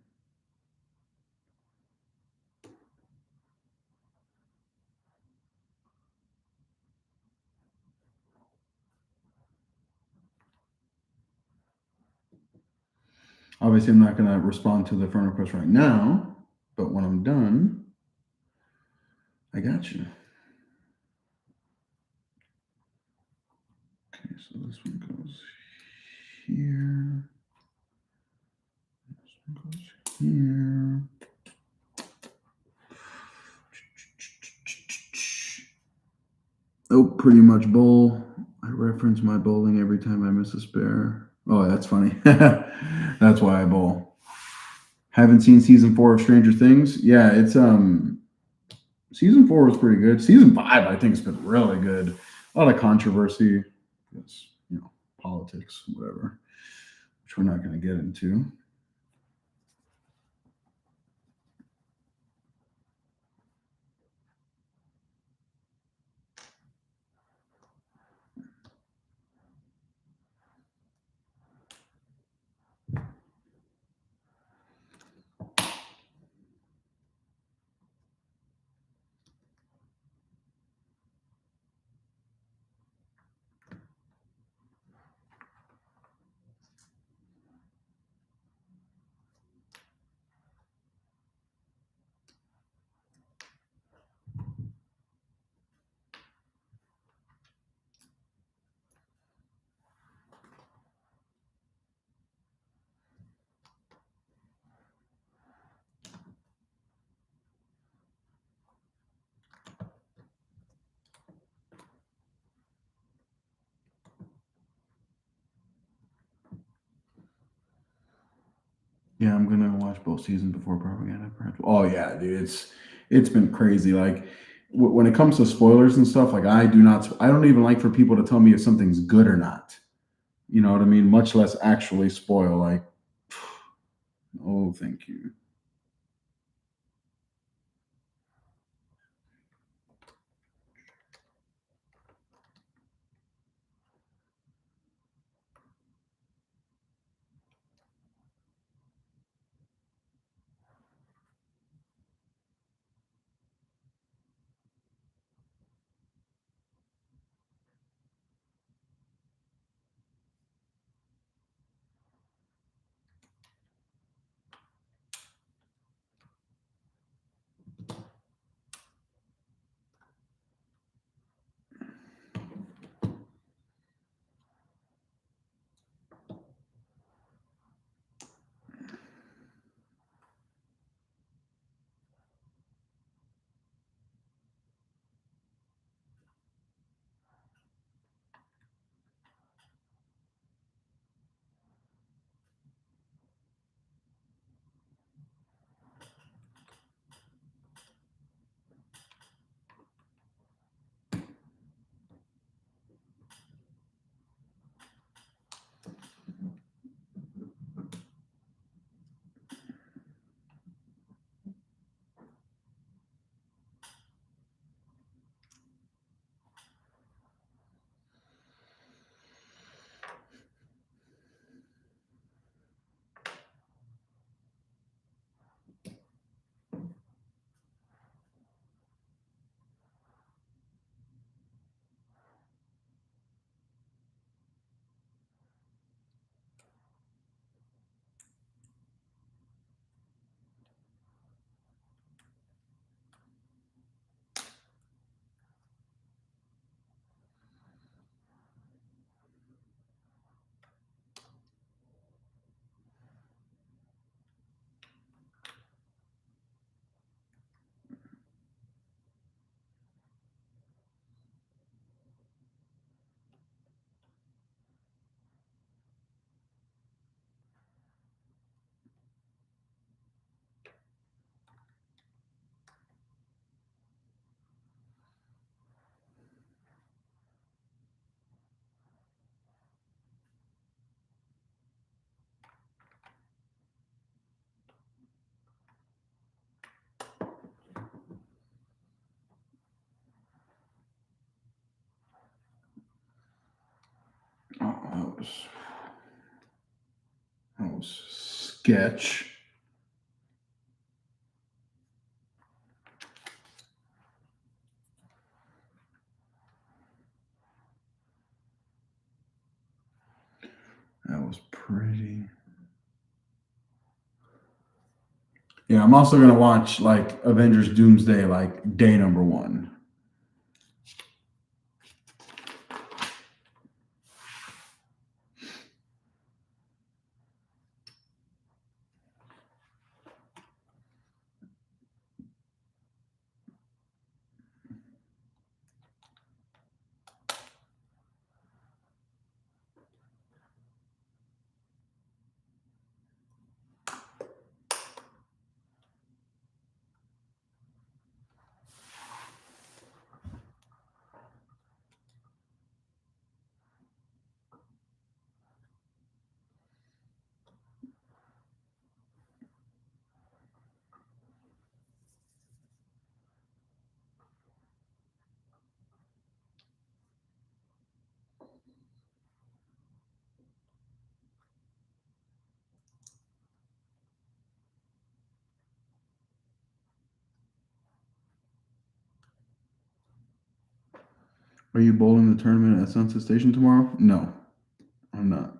Obviously, I'm not going to respond to the friend request right now, but when I'm done, I got you. Okay, so this one goes here. This one goes here. Oh, pretty much bowl. I reference my bowling every time I miss a spare. Oh, that's funny. That's why I bowl. Haven't seen season 4 of Stranger Things. Yeah, it's season 4 was pretty good. Season 5, I think, has been really good. A lot of controversy. It's, politics, whatever, which we're not going to get into. Yeah, I'm gonna watch both seasons before propaganda. Oh yeah, dude, it's been crazy. Like when it comes to spoilers and stuff, like I don't even like for people to tell me if something's good or not. You know what I mean? Much less actually spoil. Like Oh, thank you. Oh, that was sketch. That was pretty. Yeah, I'm also gonna watch like Avengers Doomsday, like day number one. Are you bowling the tournament at Sunset Station tomorrow? No, I'm not.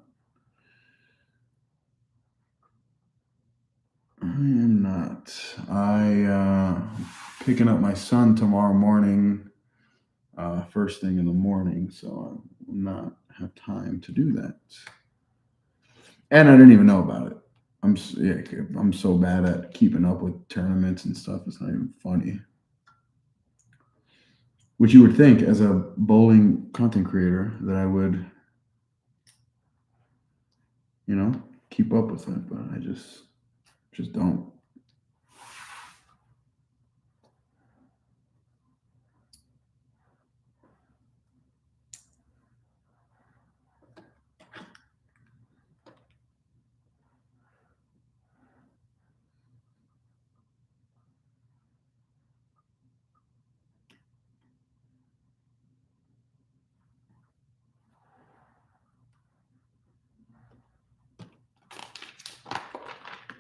I am not. Picking up my son tomorrow morning, first thing in the morning, so I will not have time to do that. And I didn't even know about it. Yeah, I'm so bad at keeping up with tournaments and stuff. It's not even funny. Which you would think, as a bowling content creator, that I would, keep up with it, but I just don't.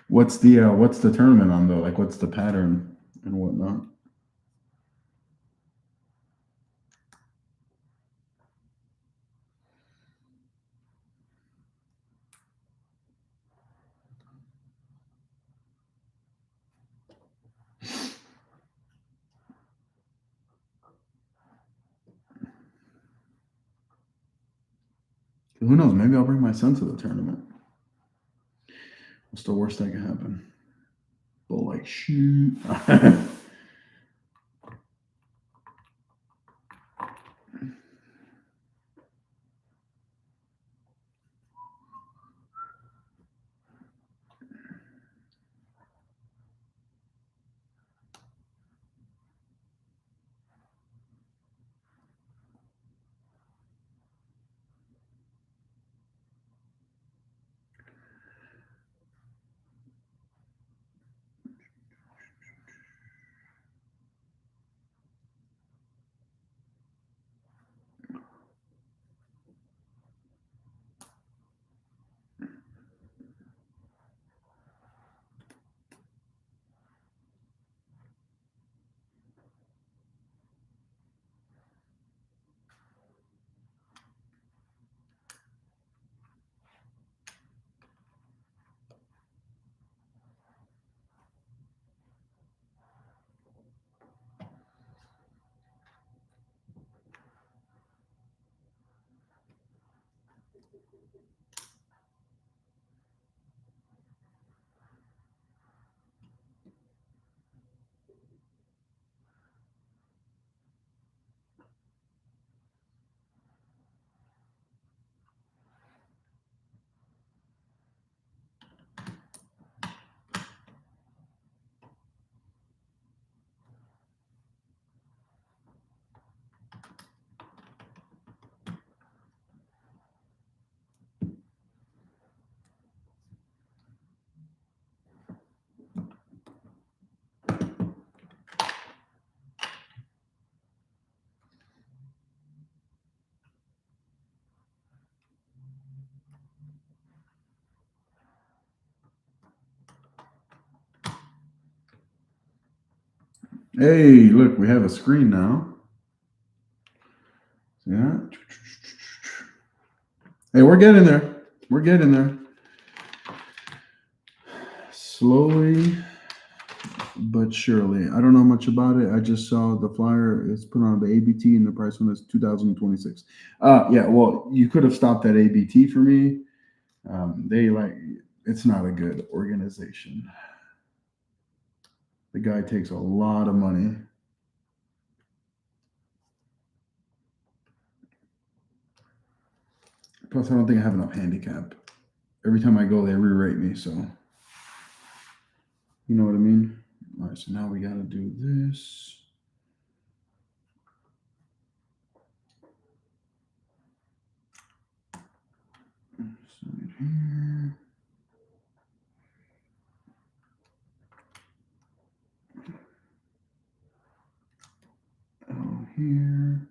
What's the tournament on though? Like, what's the pattern and whatnot? Who knows? Maybe I'll bring my son to the tournament. What's the worst that can happen? They'll like shoot. Hey, look, we have a screen now. Yeah. Hey, we're getting there. We're getting there. Slowly but surely. I don't know much about it. I just saw the flyer. It's put on the ABT and the price one is 2026. Yeah, well, you could have stopped at ABT for me. It's not a good organization. The guy takes a lot of money. Plus, I don't think I have enough handicap. Every time I go, they re-rate me. So, you know what I mean? All right, so now we got to do this. Side here. Out here.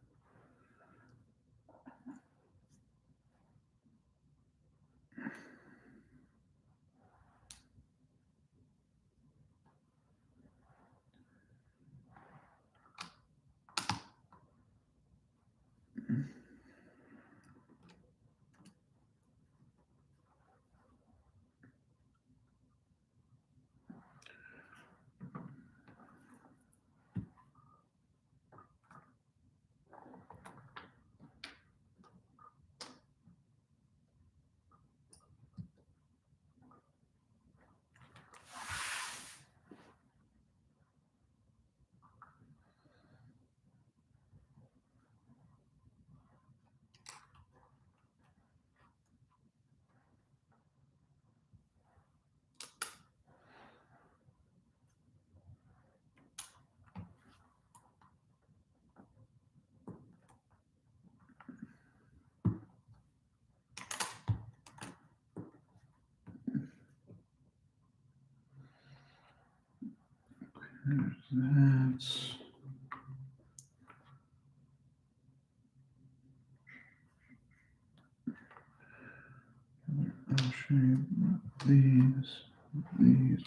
There's that. I'll show you these.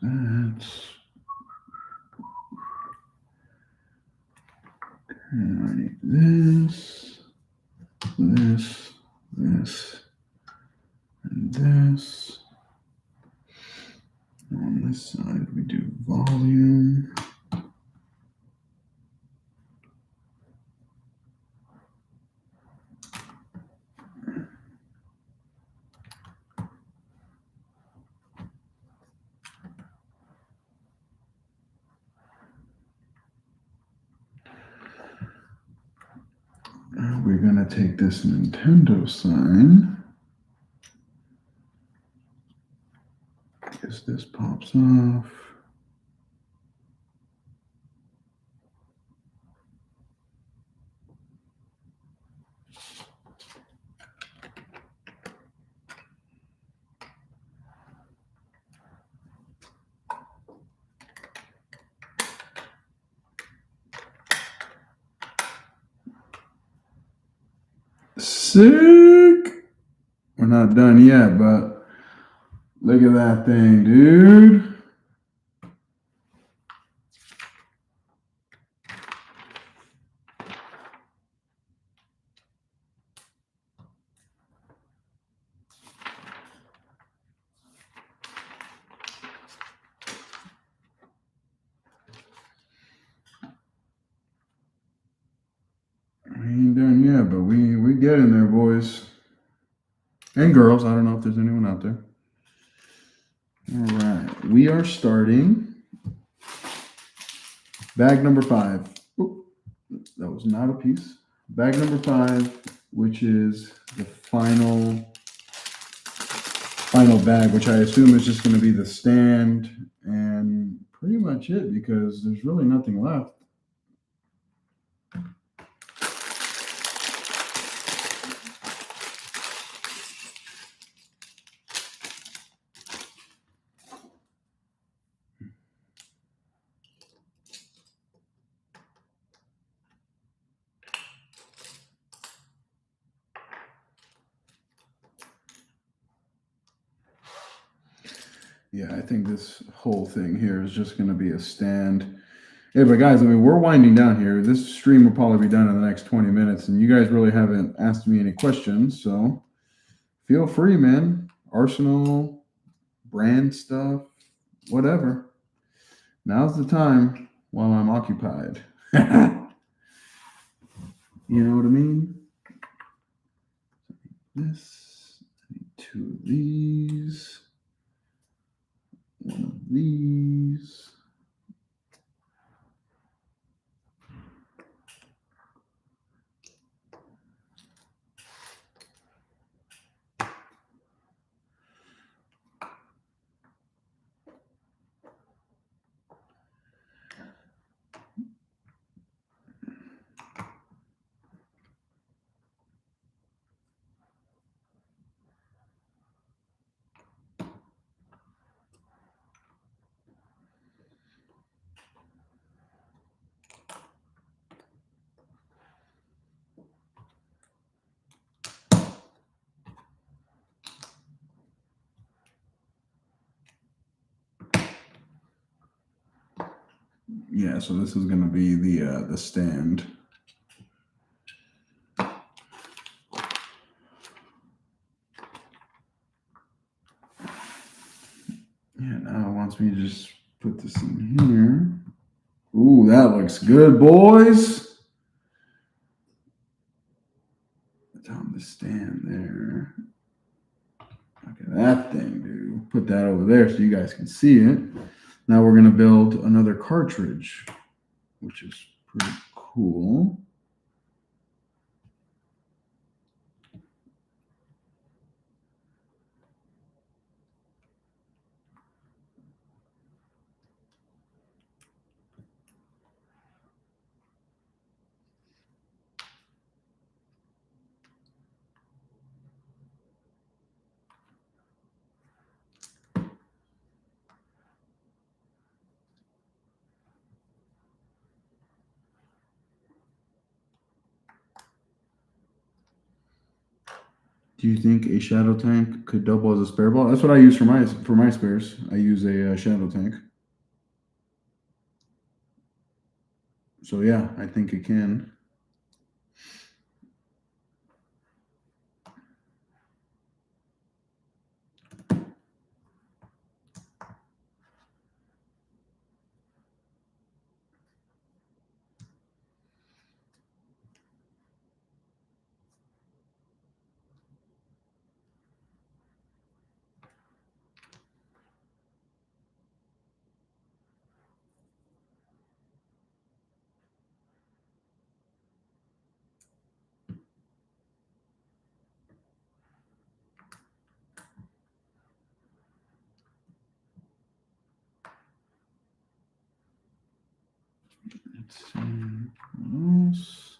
that. And I need this, this, this, and this. On this side, we do volume. We're going to take this Nintendo sign. Guess this pops off. Sick! We're not done yet, but look at that thing, dude. We ain't done yet, but we getting there, boys and girls. I don't know if there's anyone out there. All right, we are starting bag number 5. Oop, that was not a piece. Bag number 5, which is the final bag, which I assume is just going to be the stand and pretty much it, because there's really nothing left. Yeah, I think this whole thing here is just going to be a stand. Yeah, but guys, I mean, we're winding down here. This stream will probably be done in the next 20 minutes, and you guys really haven't asked me any questions, so feel free, man. Arsenal, brand stuff, whatever. Now's the time while I'm occupied. You know what I mean? This, I need 2 of these, 1 of these. Yeah, so this is going to be the stand. Yeah, now it wants me to just put this in here. Ooh, that looks good, boys. It's on the stand there. Look at that thing, dude. Put that over there so you guys can see it. Now we're going to build another cartridge, which is pretty cool. Do you think a shadow tank could double as a spare ball? That's what I use for my spares. I use a shadow tank. So yeah, I think it can. Let's see what else.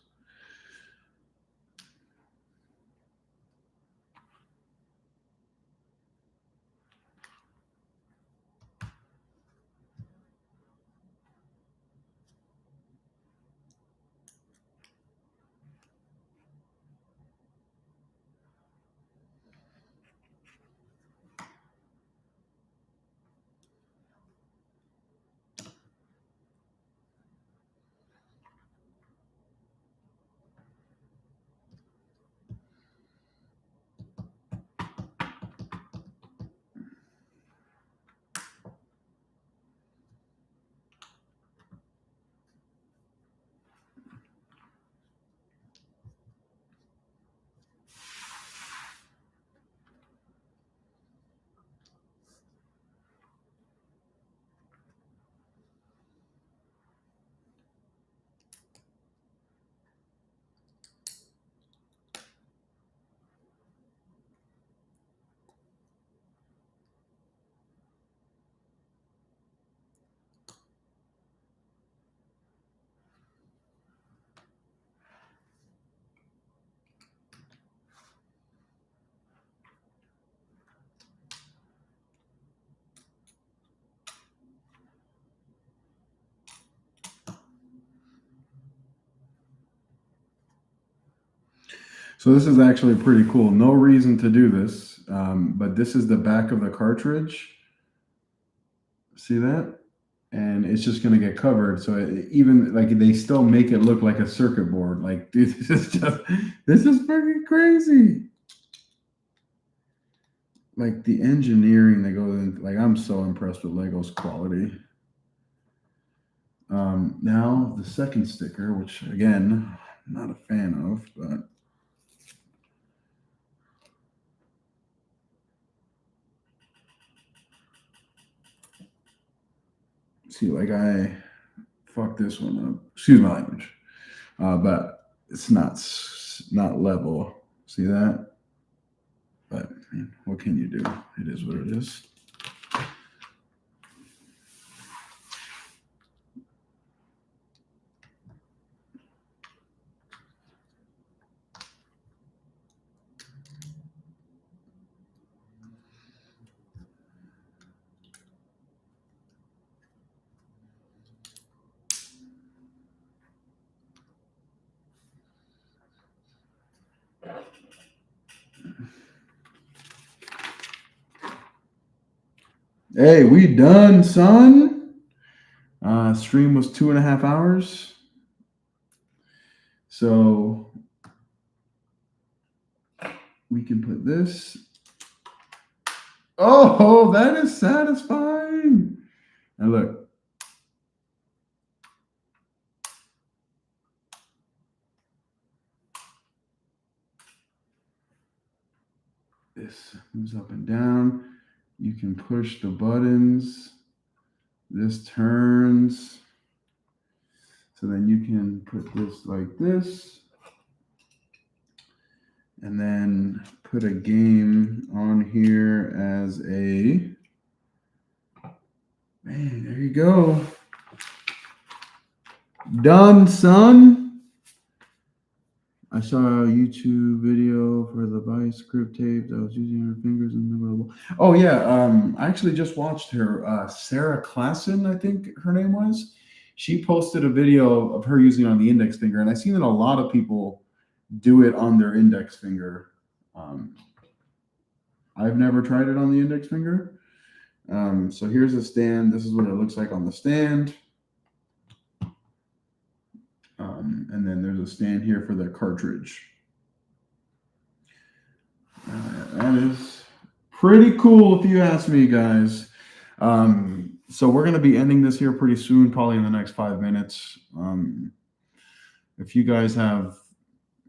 So this is actually pretty cool. No reason to do this, but this is the back of the cartridge. See that? And it's just going to get covered. So even like they still make it look like a circuit board. Like, dude, this is freaking crazy. Like the engineering that goes in, like I'm so impressed with Lego's quality. Now the second sticker, which again, I'm not a fan of, but see, like I fucked this one up. Excuse my language, but it's not level. See that? But man, what can you do? It is what it is. Hey, we done, son. Stream was 2.5 hours. So we can put this. Oh, that is satisfying. And look. This moves up and down. You can push the buttons. This turns. So then you can put this like this. And then put a game on here as a, man, there you go. Done, son. I saw a YouTube video for the vice script tape that was using her fingers and blah, blah, blah. Oh yeah, I actually just watched her. Sarah Klassen, I think her name was. She posted a video of her using it on the index finger, and I've seen that a lot of people do it on their index finger. I've never tried it on the index finger. So here's a stand. This is what it looks like on the stand. And then there's a stand here for the cartridge. That is pretty cool if you ask me, guys. So we're going to be ending this here pretty soon, probably in the next 5 minutes. If you guys have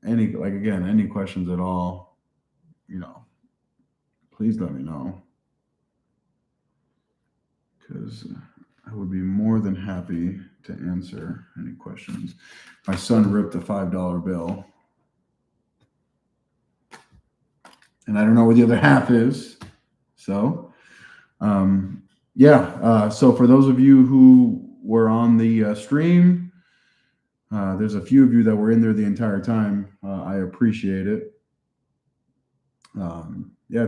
any questions at all, please let me know, because I would be more than happy to answer any questions. My son ripped a $5 bill, and I don't know where the other half is. So, so for those of you who were on the stream, there's a few of you that were in there the entire time. I appreciate it.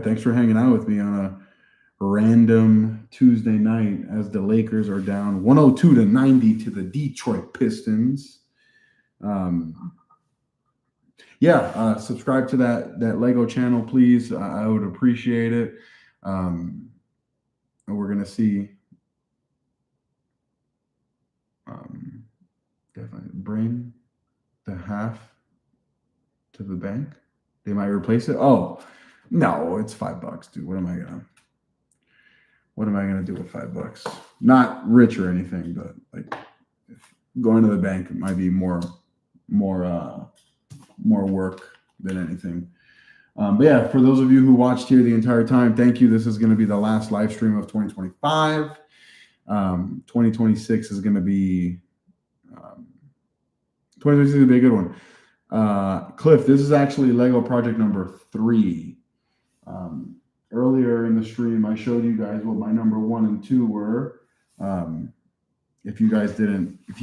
Thanks for hanging out with me on a random Tuesday night as the Lakers are down 102-90 to the Detroit Pistons. Subscribe to that Lego channel, please. I would appreciate it. And we're gonna see. Definitely bring the half to the bank. They might replace it. Oh no, it's $5, dude. What am I gonna do with $5? Not rich or anything, but like going to the bank might be more work than anything. For those of you who watched here the entire time, thank you. This is going to be the last live stream of 2025. 2026 is going to be 2026 is going to be a good one. Cliff, this is actually Lego project number 3. Earlier in the stream, I showed you guys what my number 1 and 2 were. If you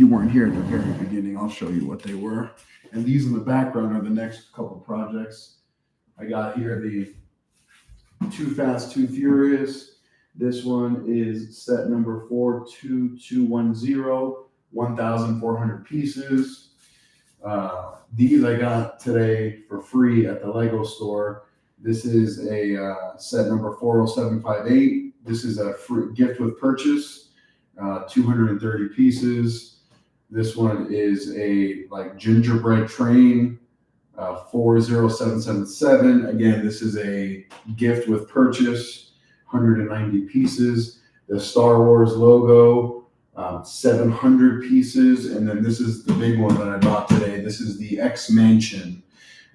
weren't here at the very beginning, I'll show you what they were. And these in the background are the next couple projects. I got here the Too Fast, Too Furious. This one is set number 42210, 1,400 pieces. These I got today for free at the Lego store. This is a set number 40758. This is a free gift with purchase, 230 pieces. This one is a gingerbread train, 40777. Again, this is a gift with purchase, 190 pieces. The Star Wars logo, 700 pieces. And then this is the big one that I bought today. This is the X Mansion.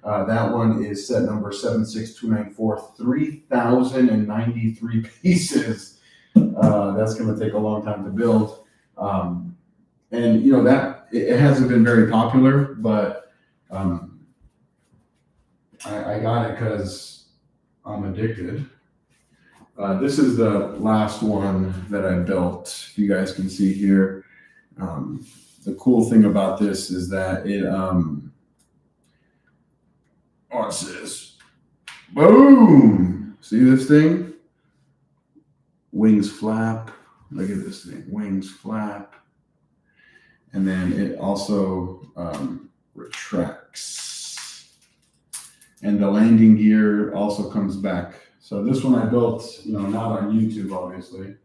That one is set number 76294, 3,093 pieces. That's going to take a long time to build. That it hasn't been very popular, but I got it because I'm addicted. This is the last one that I built. You guys can see here. The cool thing about this is that it, what's this? Boom! See this thing? Wings flap. Look at this thing. Wings flap. And then it also retracts. And the landing gear also comes back. So this one I built, not on YouTube, obviously.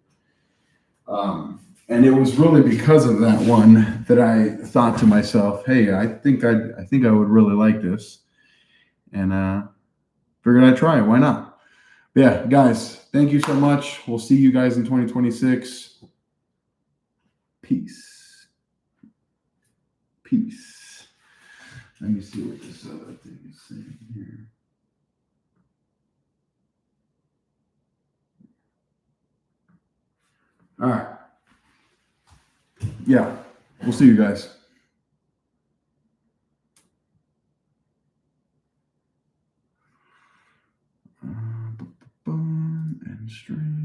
And it was really because of that one that I thought to myself, hey, I think I would really like this. And figured I'd try it. Why not? But yeah, guys, thank you so much. We'll see you guys in 2026. Peace. Peace. Let me see what this other thing is saying here. All right. Yeah, we'll see you guys. And stream.